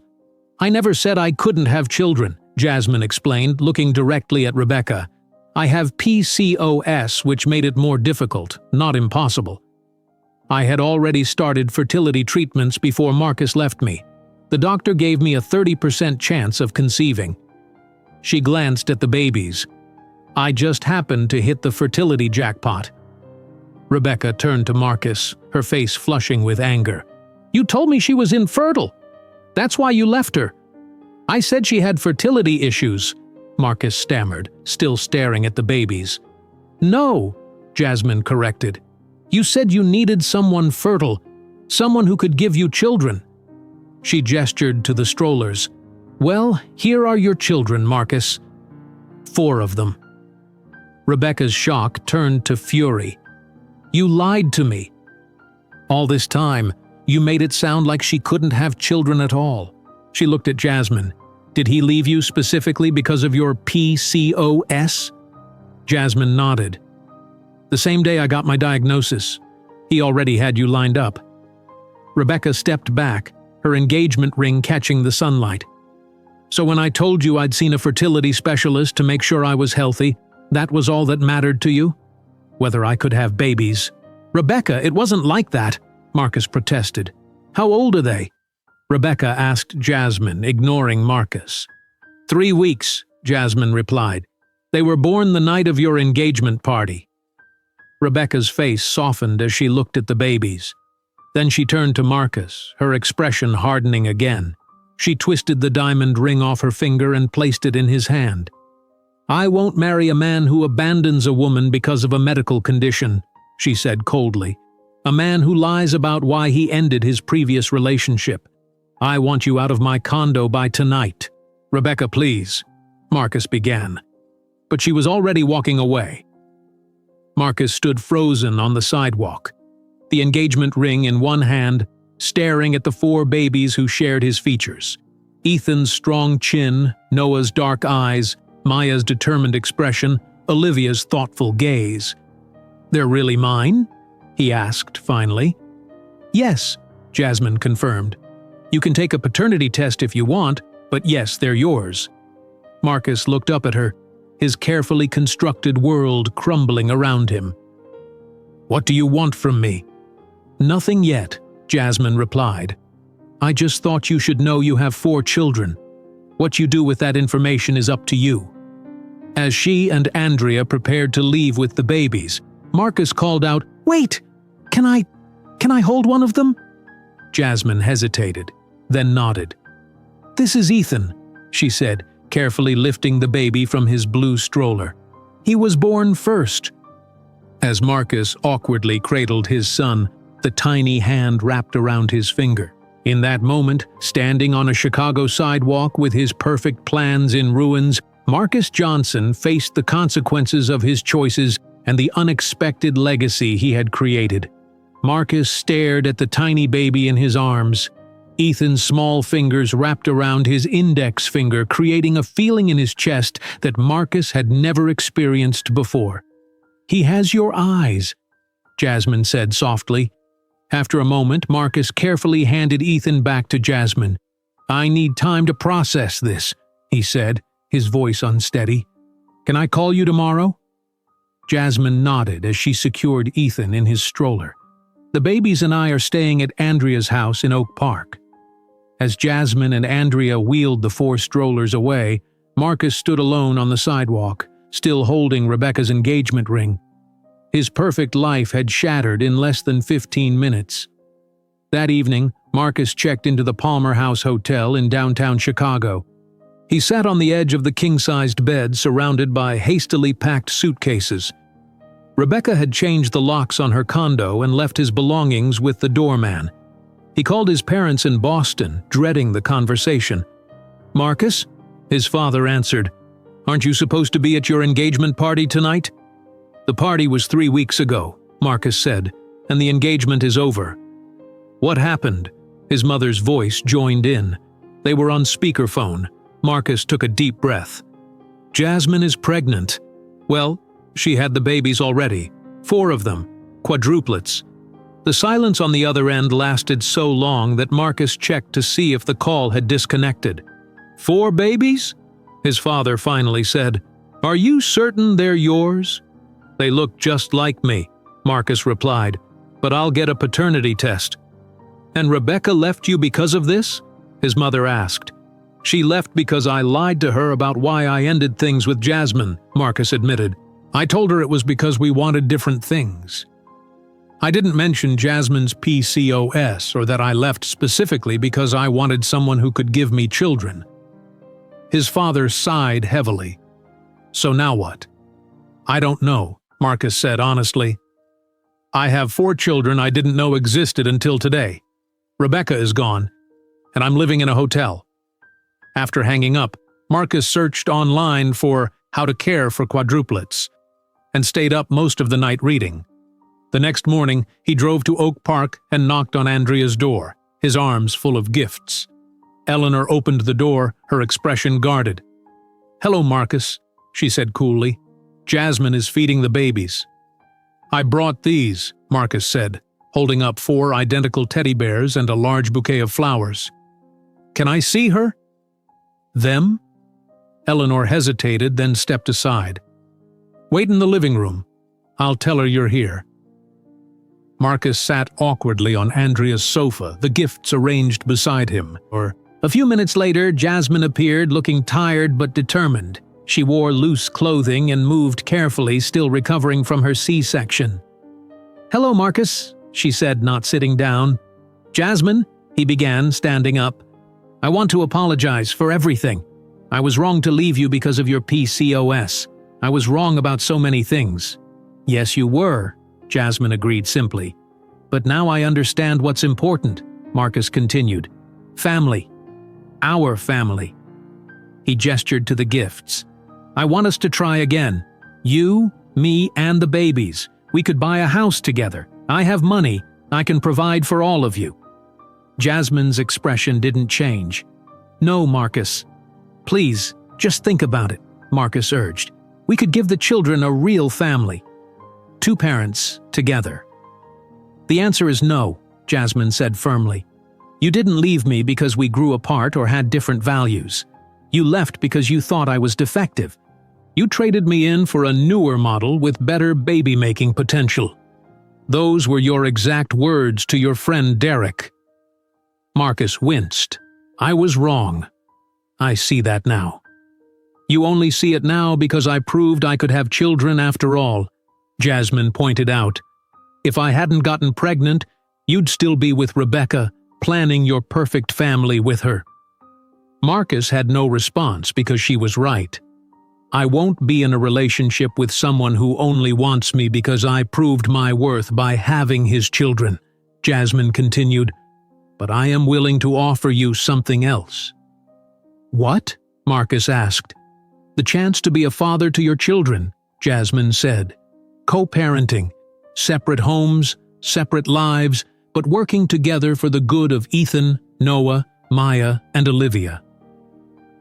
Speaker 1: "I never said I couldn't have children," Jasmine explained, looking directly at Rebecca. "I have PCOS, which made it more difficult, not impossible. I had already started fertility treatments before Marcus left me. The doctor gave me a 30% chance of conceiving." She glanced at the babies. "I just happened to hit the fertility jackpot." Rebecca turned to Marcus, her face flushing with anger. "You told me she was infertile. That's why you left her." "I said she had fertility issues," Marcus stammered, still staring at the babies. "No," Jasmine corrected. "You said you needed someone fertile, someone who could give you children." She gestured to the strollers. "Well, here are your children, Marcus. 4 of them." Rebecca's shock turned to fury. "You lied to me. All this time, you made it sound like she couldn't have children at all." She looked at Jasmine. "Did he leave you specifically because of your PCOS?" Jasmine nodded. "The same day I got my diagnosis. He already had you lined up." Rebecca stepped back, her engagement ring catching the sunlight. "So when I told you I'd seen a fertility specialist to make sure I was healthy, that was all that mattered to you? Whether I could have babies?" "Rebecca, it wasn't like that," Marcus protested. "How old are they?" Rebecca asked Jasmine, ignoring Marcus. 3 weeks, Jasmine replied. "They were born the night of your engagement party." Rebecca's face softened as she looked at the babies. Then she turned to Marcus, her expression hardening again. She twisted the diamond ring off her finger and placed it in his hand. "I won't marry a man who abandons a woman because of a medical condition," she said coldly. "A man who lies about why he ended his previous relationship. I want you out of my condo by tonight." "Rebecca, please," Marcus began. But she was already walking away. Marcus stood frozen on the sidewalk, the engagement ring in one hand, staring at the 4 babies who shared his features. Ethan's strong chin, Noah's dark eyes, Maya's determined expression, Olivia's thoughtful gaze. "They're really mine?" he asked finally. "Yes," Jasmine confirmed. "You can take a paternity test if you want, but yes, they're yours." Marcus looked up at her, his carefully constructed world crumbling around him. "What do you want from me?" "Nothing yet," Jasmine replied. "I just thought you should know you have 4 children. What you do with that information is up to you." As she and Andrea prepared to leave with the babies, Marcus called out, "Wait! Can I hold one of them?" Jasmine hesitated, then nodded. "This is Ethan," she said, carefully lifting the baby from his blue stroller. "He was born first." As Marcus awkwardly cradled his son, the tiny hand wrapped around his finger. In that moment, standing on a Chicago sidewalk with his perfect plans in ruins, Marcus Johnson faced the consequences of his choices and the unexpected legacy he had created. Marcus stared at the tiny baby in his arms. Ethan's small fingers wrapped around his index finger, creating a feeling in his chest that Marcus had never experienced before. "He has your eyes," Jasmine said softly. After a moment, Marcus carefully handed Ethan back to Jasmine. "I need time to process this," he said, his voice unsteady. "Can I call you tomorrow?" Jasmine nodded as she secured Ethan in his stroller. "The babies and I are staying at Andrea's house in Oak Park." As Jasmine and Andrea wheeled the 4 strollers away, Marcus stood alone on the sidewalk, still holding Rebecca's engagement ring. His perfect life had shattered in less than 15 minutes. That evening, Marcus checked into the Palmer House Hotel in downtown Chicago. He sat on the edge of the king-sized bed surrounded by hastily packed suitcases. Rebecca had changed the locks on her condo and left his belongings with the doorman. He called his parents in Boston, dreading the conversation. "Marcus?" His father answered. "Aren't you supposed to be at your engagement party tonight?" "The party was 3 weeks ago," Marcus said, "and the engagement is over." "What happened?" His mother's voice joined in. They were on speakerphone. Marcus took a deep breath. "Jasmine is pregnant. Well, she had the babies already. 4 of them. Quadruplets." The silence on the other end lasted so long that Marcus checked to see if the call had disconnected. "4 babies?" His father finally said. "Are you certain they're yours?" "They look just like me," Marcus replied, "but I'll get a paternity test." "And Rebecca left you because of this?" his mother asked. "She left because I lied to her about why I ended things with Jasmine," Marcus admitted. "I told her it was because we wanted different things. I didn't mention Jasmine's PCOS or that I left specifically because I wanted someone who could give me children." His father sighed heavily. "So now what?" "I don't know," Marcus said honestly. "I have 4 children I didn't know existed until today. Rebecca is gone. and I'm living in a hotel." After hanging up, Marcus searched online for how to care for quadruplets and stayed up most of the night reading. The next morning, he drove to Oak Park and knocked on Andrea's door, his arms full of gifts. Eleanor opened the door, her expression guarded. "Hello, Marcus," she said coolly. "Jasmine is feeding the babies." "I brought these," Marcus said, holding up 4 identical teddy bears and a large bouquet of flowers. "Can I see her?" "Them?" Eleanor hesitated, then stepped aside. "Wait in the living room. I'll tell her you're here." Marcus sat awkwardly on Andrea's sofa, the gifts arranged beside him. A few minutes later, Jasmine appeared, looking tired but determined. She wore loose clothing and moved carefully, still recovering from her C-section. "Hello, Marcus," she said, not sitting down. "Jasmine," he began, standing up. "I want to apologize for everything. I was wrong to leave you because of your PCOS. I was wrong about so many things." "Yes, you were," Jasmine agreed simply. "But now I understand what's important," Marcus continued. "Family. Our family." He gestured to the gifts. "I want us to try again. You, me, and the babies. We could buy a house together. I have money. I can provide for all of you." Jasmine's expression didn't change. "No, Marcus. Please, just think about it," Marcus urged. "We could give the children a real family. 2 parents, together." "The answer is no," Jasmine said firmly. "You didn't leave me because we grew apart or had different values. You left because you thought I was defective. You traded me in for a newer model with better baby-making potential. Those were your exact words to your friend Derek." Marcus winced. "I was wrong. I see that now." "You only see it now because I proved I could have children after all," Jasmine pointed out. "If I hadn't gotten pregnant, you'd still be with Rebecca, planning your perfect family with her." Marcus had no response because she was right. "I won't be in a relationship with someone who only wants me because I proved my worth by having his children," Jasmine continued. "But I am willing to offer you something else." "What?" Marcus asked. "The chance to be a father to your children," Jasmine said. "Co-parenting, separate homes, separate lives, but working together for the good of Ethan, Noah, Maya, and Olivia."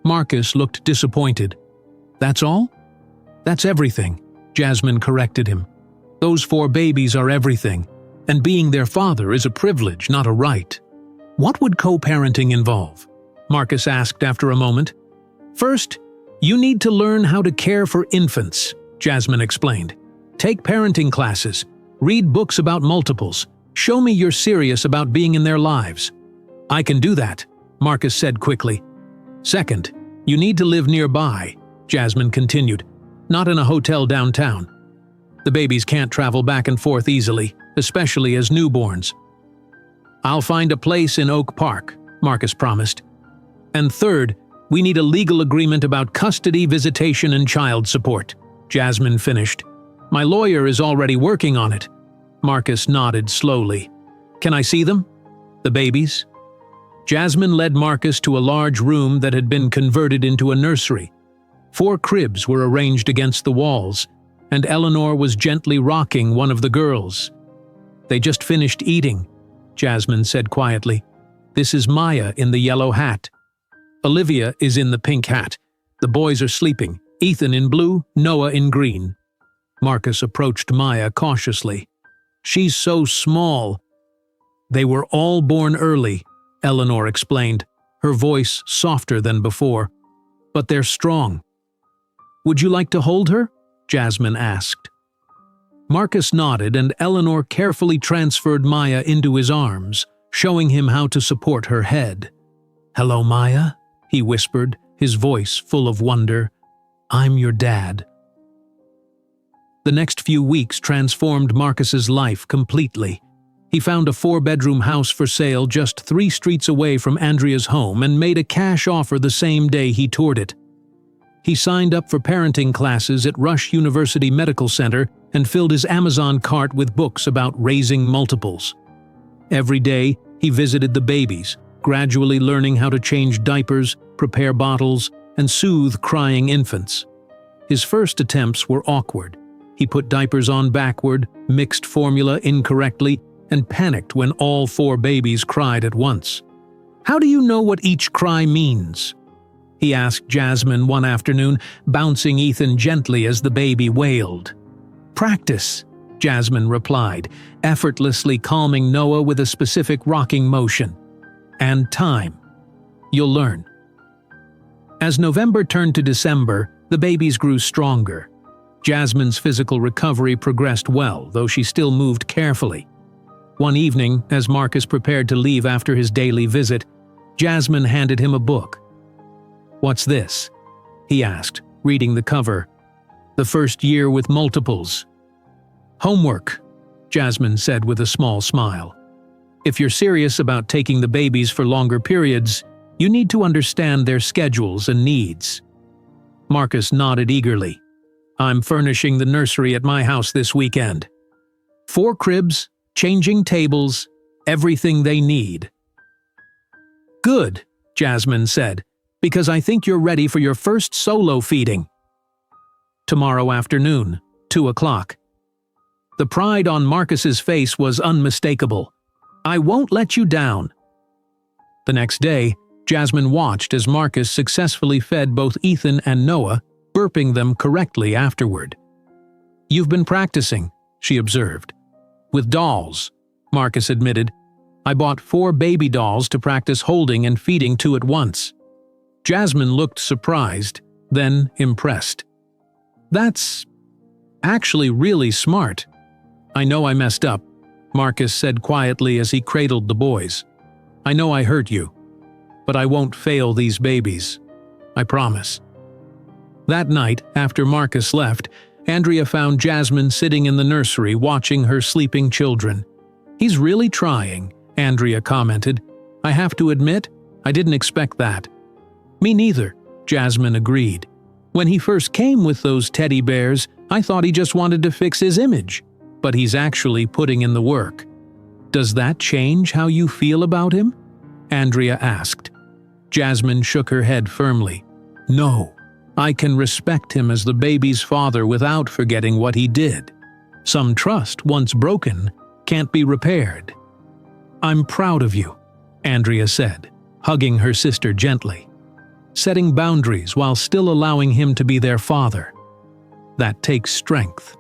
Speaker 1: Marcus looked disappointed. "That's all?" "That's everything," Jasmine corrected him. "Those 4 babies are everything, and being their father is a privilege, not a right." "What would co-parenting involve?" Marcus asked after a moment. "First, you need to learn how to care for infants," Jasmine explained. "Take parenting classes, read books about multiples, show me you're serious about being in their lives." "I can do that," Marcus said quickly. "Second, you need to live nearby," Jasmine continued, "not in a hotel downtown. The babies can't travel back and forth easily, especially as newborns." "I'll find a place in Oak Park," Marcus promised. "And third, we need a legal agreement about custody, visitation, and child support," Jasmine finished. "My lawyer is already working on it." Marcus nodded slowly. "Can I see them? The babies?" Jasmine led Marcus to a large room that had been converted into a nursery. 4 cribs were arranged against the walls, and Eleanor was gently rocking one of the girls. "They just finished eating," Jasmine said quietly. "This is Maya in the yellow hat. Olivia is in the pink hat. The boys are sleeping, Ethan in blue, Noah in green." Marcus approached Maya cautiously. "She's so small." "They were all born early," Eleanor explained, her voice softer than before. "But they're strong." "Would you like to hold her?" Jasmine asked. Marcus nodded, and Eleanor carefully transferred Maya into his arms, showing him how to support her head. "Hello, Maya," he whispered, his voice full of wonder. "I'm your dad." The next few weeks transformed Marcus's life completely. He found a 4-bedroom house for sale just 3 streets away from Andrea's home and made a cash offer the same day he toured it. He signed up for parenting classes at Rush University Medical Center and filled his Amazon cart with books about raising multiples. Every day, he visited the babies, gradually learning how to change diapers, prepare bottles, and soothe crying infants. His first attempts were awkward. He put diapers on backward, mixed formula incorrectly, and panicked when all 4 babies cried at once. "How do you know what each cry means?" he asked Jasmine one afternoon, bouncing Ethan gently as the baby wailed. "Practice," Jasmine replied, effortlessly calming Noah with a specific rocking motion. "And time. You'll learn." As November turned to December, the babies grew stronger. Jasmine's physical recovery progressed well, though she still moved carefully. One evening, as Marcus prepared to leave after his daily visit, Jasmine handed him a book. "What's this?" he asked, reading the cover. "The first year with multiples." "Homework," Jasmine said with a small smile. "If you're serious about taking the babies for longer periods, you need to understand their schedules and needs." Marcus nodded eagerly. "I'm furnishing the nursery at my house this weekend. 4 cribs, changing tables, everything they need." "Good," Jasmine said, "because I think you're ready for your first solo feeding." "Tomorrow afternoon, 2 o'clock. The pride on Marcus's face was unmistakable. "I won't let you down." The next day, Jasmine watched as Marcus successfully fed both Ethan and Noah, burping them correctly afterward. "You've been practicing," she observed. "With dolls," Marcus admitted. "I bought 4 baby dolls to practice holding and feeding 2 at once." Jasmine looked surprised, then impressed. "That's actually really smart." "I know I messed up," Marcus said quietly as he cradled the boys. "I know I hurt you, but I won't fail these babies. I promise." That night, after Marcus left, Andrea found Jasmine sitting in the nursery watching her sleeping children. "He's really trying," Andrea commented. "I have to admit, I didn't expect that." "Me neither," Jasmine agreed. "When he first came with those teddy bears, I thought he just wanted to fix his image. But he's actually putting in the work." "Does that change how you feel about him?" Andrea asked. Jasmine shook her head firmly. "No, I can respect him as the baby's father without forgetting what he did. Some trust, once broken, can't be repaired." "I'm proud of you," Andrea said, hugging her sister gently. "Setting boundaries while still allowing him to be their father. That takes strength."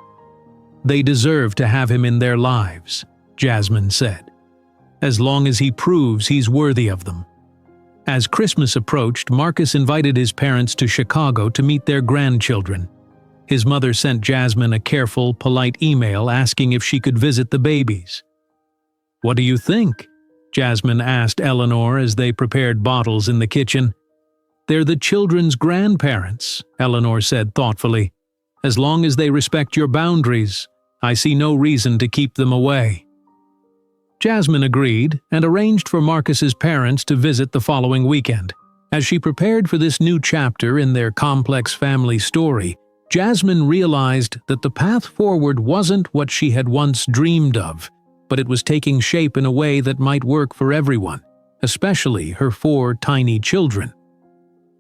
Speaker 1: "They deserve to have him in their lives," Jasmine said, "as long as he proves he's worthy of them." As Christmas approached, Marcus invited his parents to Chicago to meet their grandchildren. His mother sent Jasmine a careful, polite email asking if she could visit the babies. "What do you think?" Jasmine asked Eleanor as they prepared bottles in the kitchen. "They're the children's grandparents," Eleanor said thoughtfully. "As long as they respect your boundaries, I see no reason to keep them away." Jasmine agreed and arranged for Marcus's parents to visit the following weekend. As she prepared for this new chapter in their complex family story, Jasmine realized that the path forward wasn't what she had once dreamed of, but it was taking shape in a way that might work for everyone, especially her 4 tiny children.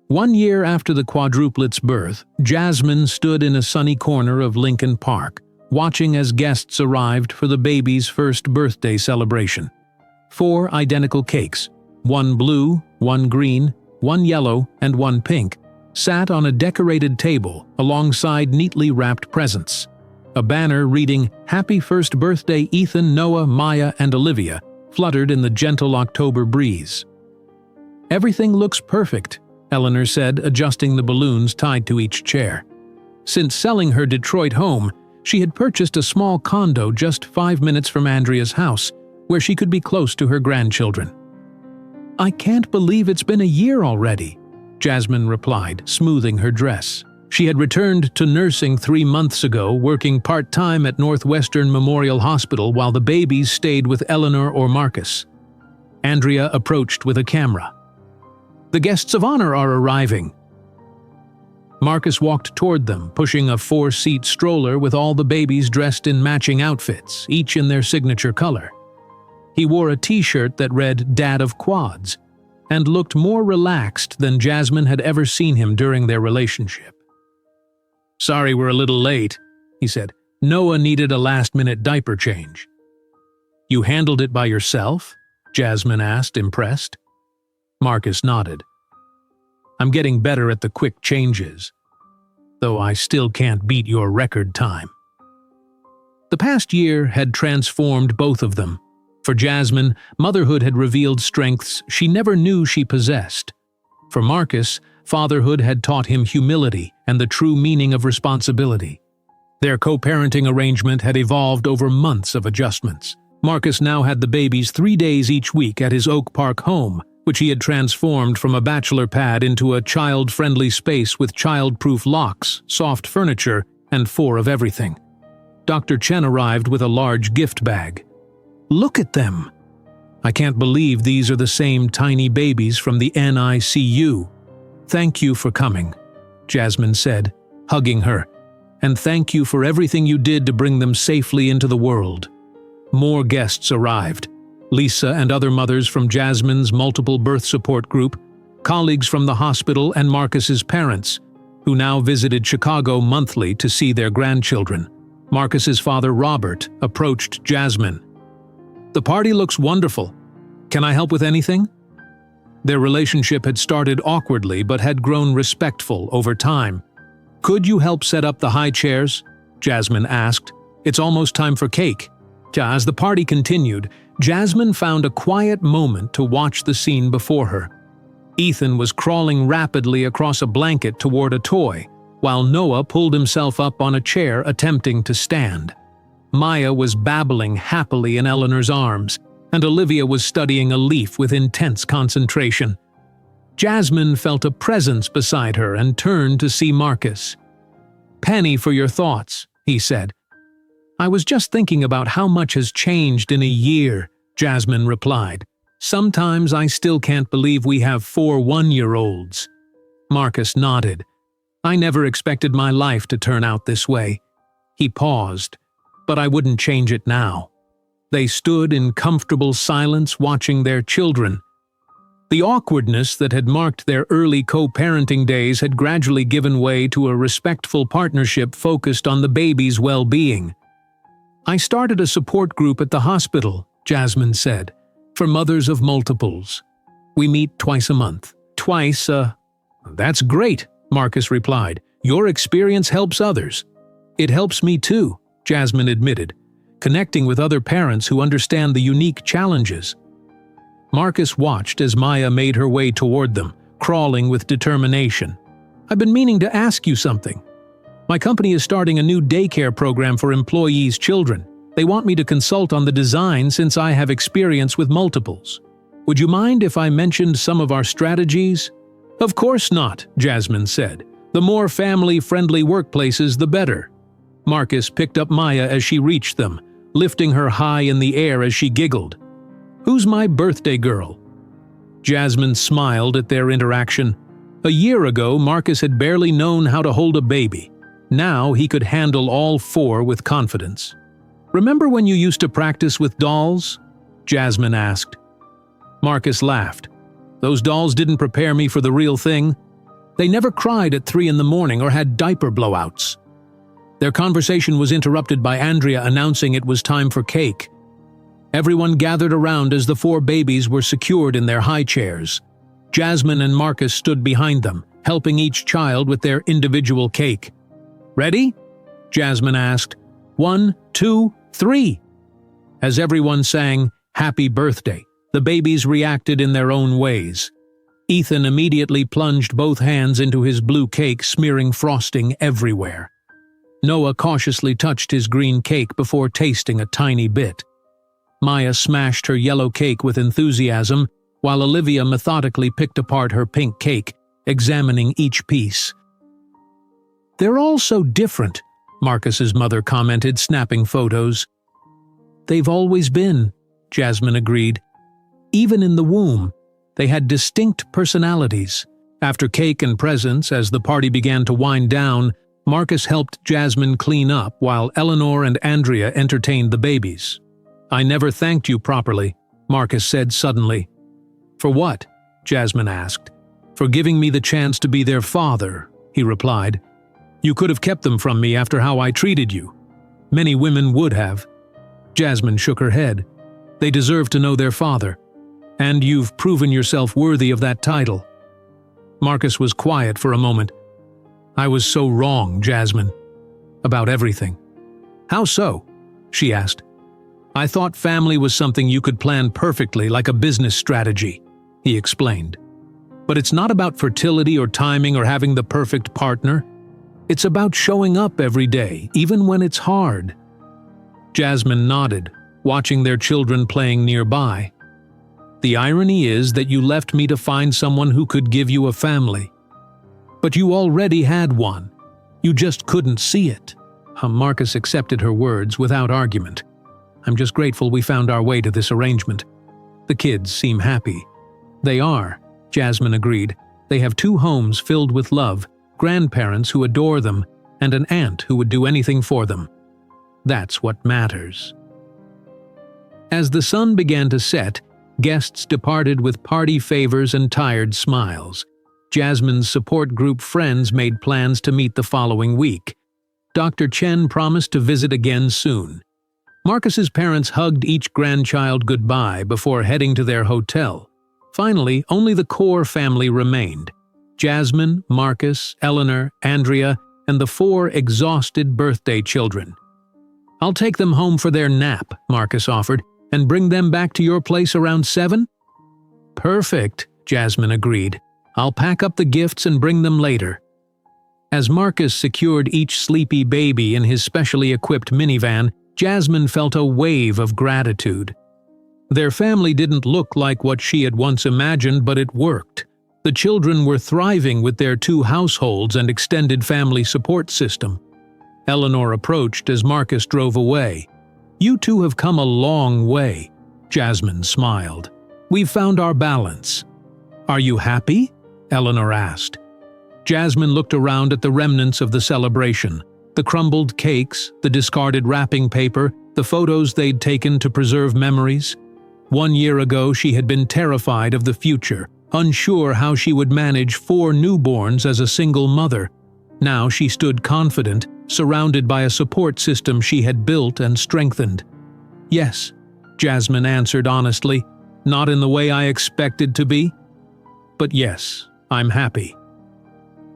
Speaker 1: 1 year after the quadruplets' birth, Jasmine stood in a sunny corner of Lincoln Park, watching as guests arrived for the baby's first birthday celebration. 4 identical cakes, 1 blue, 1 green, 1 yellow, and 1 pink, sat on a decorated table alongside neatly wrapped presents. A banner reading, "Happy First Birthday Ethan, Noah, Maya, and Olivia," fluttered in the gentle October breeze. "Everything looks perfect," Eleanor said, adjusting the balloons tied to each chair. Since selling her Detroit home, she had purchased a small condo just 5 minutes from Andrea's house, where she could be close to her grandchildren. "I can't believe it's been a year already," Jasmine replied, smoothing her dress. She had returned to nursing 3 months ago, working part-time at Northwestern Memorial Hospital while the babies stayed with Eleanor or Marcus. Andrea approached with a camera. "The guests of honor are arriving." Marcus walked toward them, pushing a 4-seat stroller with all the babies dressed in matching outfits, each in their signature color. He wore a t-shirt that read "Dad of Quads," and looked more relaxed than Jasmine had ever seen him during their relationship. "Sorry we're a little late," he said. "Noah needed a last-minute diaper change." "You handled it by yourself?" Jasmine asked, impressed. Marcus nodded. "I'm getting better at the quick changes, though I still can't beat your record time." The past year had transformed both of them. For Jasmine, motherhood had revealed strengths she never knew she possessed. For Marcus, fatherhood had taught him humility and the true meaning of responsibility. Their co-parenting arrangement had evolved over months of adjustments. Marcus now had the babies 3 days each week at his Oak Park home, which he had transformed from a bachelor pad into a child-friendly space with child-proof locks, soft furniture, and 4 of everything. Dr. Chen arrived with a large gift bag. "Look at them! I can't believe these are the same tiny babies from the NICU. Thank you for coming," Jasmine said, hugging her. "And thank you for everything you did to bring them safely into the world." More guests arrived. Lisa and other mothers from Jasmine's multiple birth support group, colleagues from the hospital, and Marcus's parents, who now visited Chicago monthly to see their grandchildren. Marcus's father, Robert, approached Jasmine. "The party looks wonderful. Can I help with anything?" Their relationship had started awkwardly but had grown respectful over time. "Could you help set up the high chairs?" Jasmine asked. "It's almost time for cake." As the party continued, Jasmine found a quiet moment to watch the scene before her. Ethan was crawling rapidly across a blanket toward a toy, while Noah pulled himself up on a chair attempting to stand. Maya was babbling happily in Eleanor's arms, and Olivia was studying a leaf with intense concentration. Jasmine felt a presence beside her and turned to see Marcus. "Penny for your thoughts," he said. "I was just thinking about how much has changed in a year," Jasmine replied. "Sometimes I still can't believe we have 4 one-year-olds." Marcus nodded. "I never expected my life to turn out this way." He paused, but I wouldn't change it now. They stood in comfortable silence watching their children. The awkwardness that had marked their early co-parenting days had gradually given way to a respectful partnership focused on the baby's well-being. "I started a support group at the hospital," Jasmine said, "for mothers of multiples. We meet twice a month." "That's great," Marcus replied. "Your experience helps others." "It helps me too," Jasmine admitted, "connecting with other parents who understand the unique challenges." Marcus watched as Maya made her way toward them, crawling with determination. "I've been meaning to ask you something. My company is starting a new daycare program for employees' children. They want me to consult on the design since I have experience with multiples. Would you mind if I mentioned some of our strategies?" "Of course not," Jasmine said. "The more family-friendly workplaces, the better." Marcus picked up Maya as she reached them, lifting her high in the air as she giggled. "Who's my birthday girl?" Jasmine smiled at their interaction. A year ago, Marcus had barely known how to hold a baby. Now he could handle all 4 with confidence. "Remember when you used to practice with dolls?" Jasmine asked. Marcus laughed. "Those dolls didn't prepare me for the real thing. They never cried at 3 in the morning or had diaper blowouts." Their conversation was interrupted by Andrea announcing it was time for cake. Everyone gathered around as the 4 babies were secured in their high chairs. Jasmine and Marcus stood behind them, helping each child with their individual cake. "Ready?" Jasmine asked. 1, 2, 3. As everyone sang, "Happy Birthday," the babies reacted in their own ways. Ethan immediately plunged both hands into his blue cake, smearing frosting everywhere. Noah cautiously touched his green cake before tasting a tiny bit. Maya smashed her yellow cake with enthusiasm, while Olivia methodically picked apart her pink cake, examining each piece. "They're all so different," Marcus's mother commented, snapping photos. "They've always been," Jasmine agreed. "Even in the womb, they had distinct personalities." After cake and presents, as the party began to wind down, Marcus helped Jasmine clean up while Eleanor and Andrea entertained the babies. "I never thanked you properly," Marcus said suddenly. "For what?" Jasmine asked. "For giving me the chance to be their father," he replied. "You could have kept them from me after how I treated you. Many women would have." Jasmine shook her head. "They deserve to know their father. And you've proven yourself worthy of that title." Marcus was quiet for a moment. "I was so wrong, Jasmine. About everything." "How so?" she asked. "I thought family was something you could plan perfectly, like a business strategy," he explained. "But it's not about fertility or timing or having the perfect partner. It's about showing up every day, even when it's hard." Jasmine nodded, watching their children playing nearby. "The irony is that you left me to find someone who could give you a family. But you already had one. You just couldn't see it." Marcus accepted her words without argument. "I'm just grateful we found our way to this arrangement. The kids seem happy." "They are," Jasmine agreed. "They have 2 homes filled with love, grandparents who adore them, and an aunt who would do anything for them. That's what matters." As the sun began to set, guests departed with party favors and tired smiles. Jasmine's support group friends made plans to meet the following week. Dr. Chen promised to visit again soon. Marcus's parents hugged each grandchild goodbye before heading to their hotel. Finally, only the core family remained: Jasmine, Marcus, Eleanor, Andrea, and the 4 exhausted birthday children. "I'll take them home for their nap," Marcus offered, "and bring them back to your place around 7? "Perfect," Jasmine agreed. "I'll pack up the gifts and bring them later." As Marcus secured each sleepy baby in his specially equipped minivan, Jasmine felt a wave of gratitude. Their family didn't look like what she had once imagined, but it worked. The children were thriving with their 2 households and extended family support system. Eleanor approached as Marcus drove away. "You 2 have come a long way," Jasmine smiled. "We've found our balance." "Are you happy?" Eleanor asked. Jasmine looked around at the remnants of the celebration: the crumbled cakes, the discarded wrapping paper, the photos they'd taken to preserve memories. 1 year ago she had been terrified of the future, unsure how she would manage 4 newborns as a single mother. Now she stood confident, surrounded by a support system she had built and strengthened. "Yes," Jasmine answered honestly, "not in the way I expected to be. But yes, I'm happy."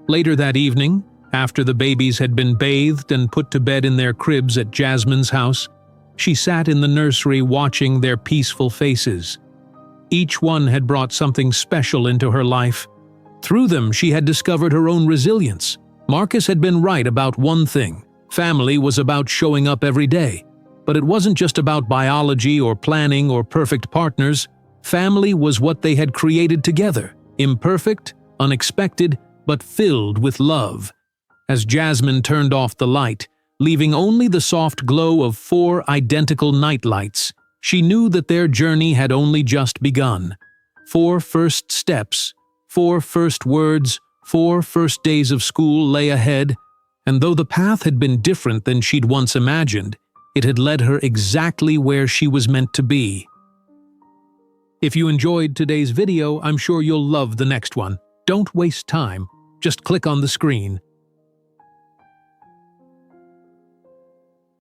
Speaker 1: Later that evening, after the babies had been bathed and put to bed in their cribs at Jasmine's house, she sat in the nursery watching their peaceful faces. Each one had brought something special into her life. Through them, she had discovered her own resilience. Marcus had been right about one thing: family was about showing up every day. But it wasn't just about biology or planning or perfect partners. Family was what they had created together: imperfect, unexpected, but filled with love. As Jasmine turned off the light, leaving only the soft glow of 4 identical nightlights, she knew that their journey had only just begun. 4 first steps, 4 first words, 4 first days of school lay ahead, and though the path had been different than she'd once imagined, it had led her exactly where she was meant to be. If you enjoyed today's video, I'm sure you'll love the next one. Don't waste time. Just click on the screen.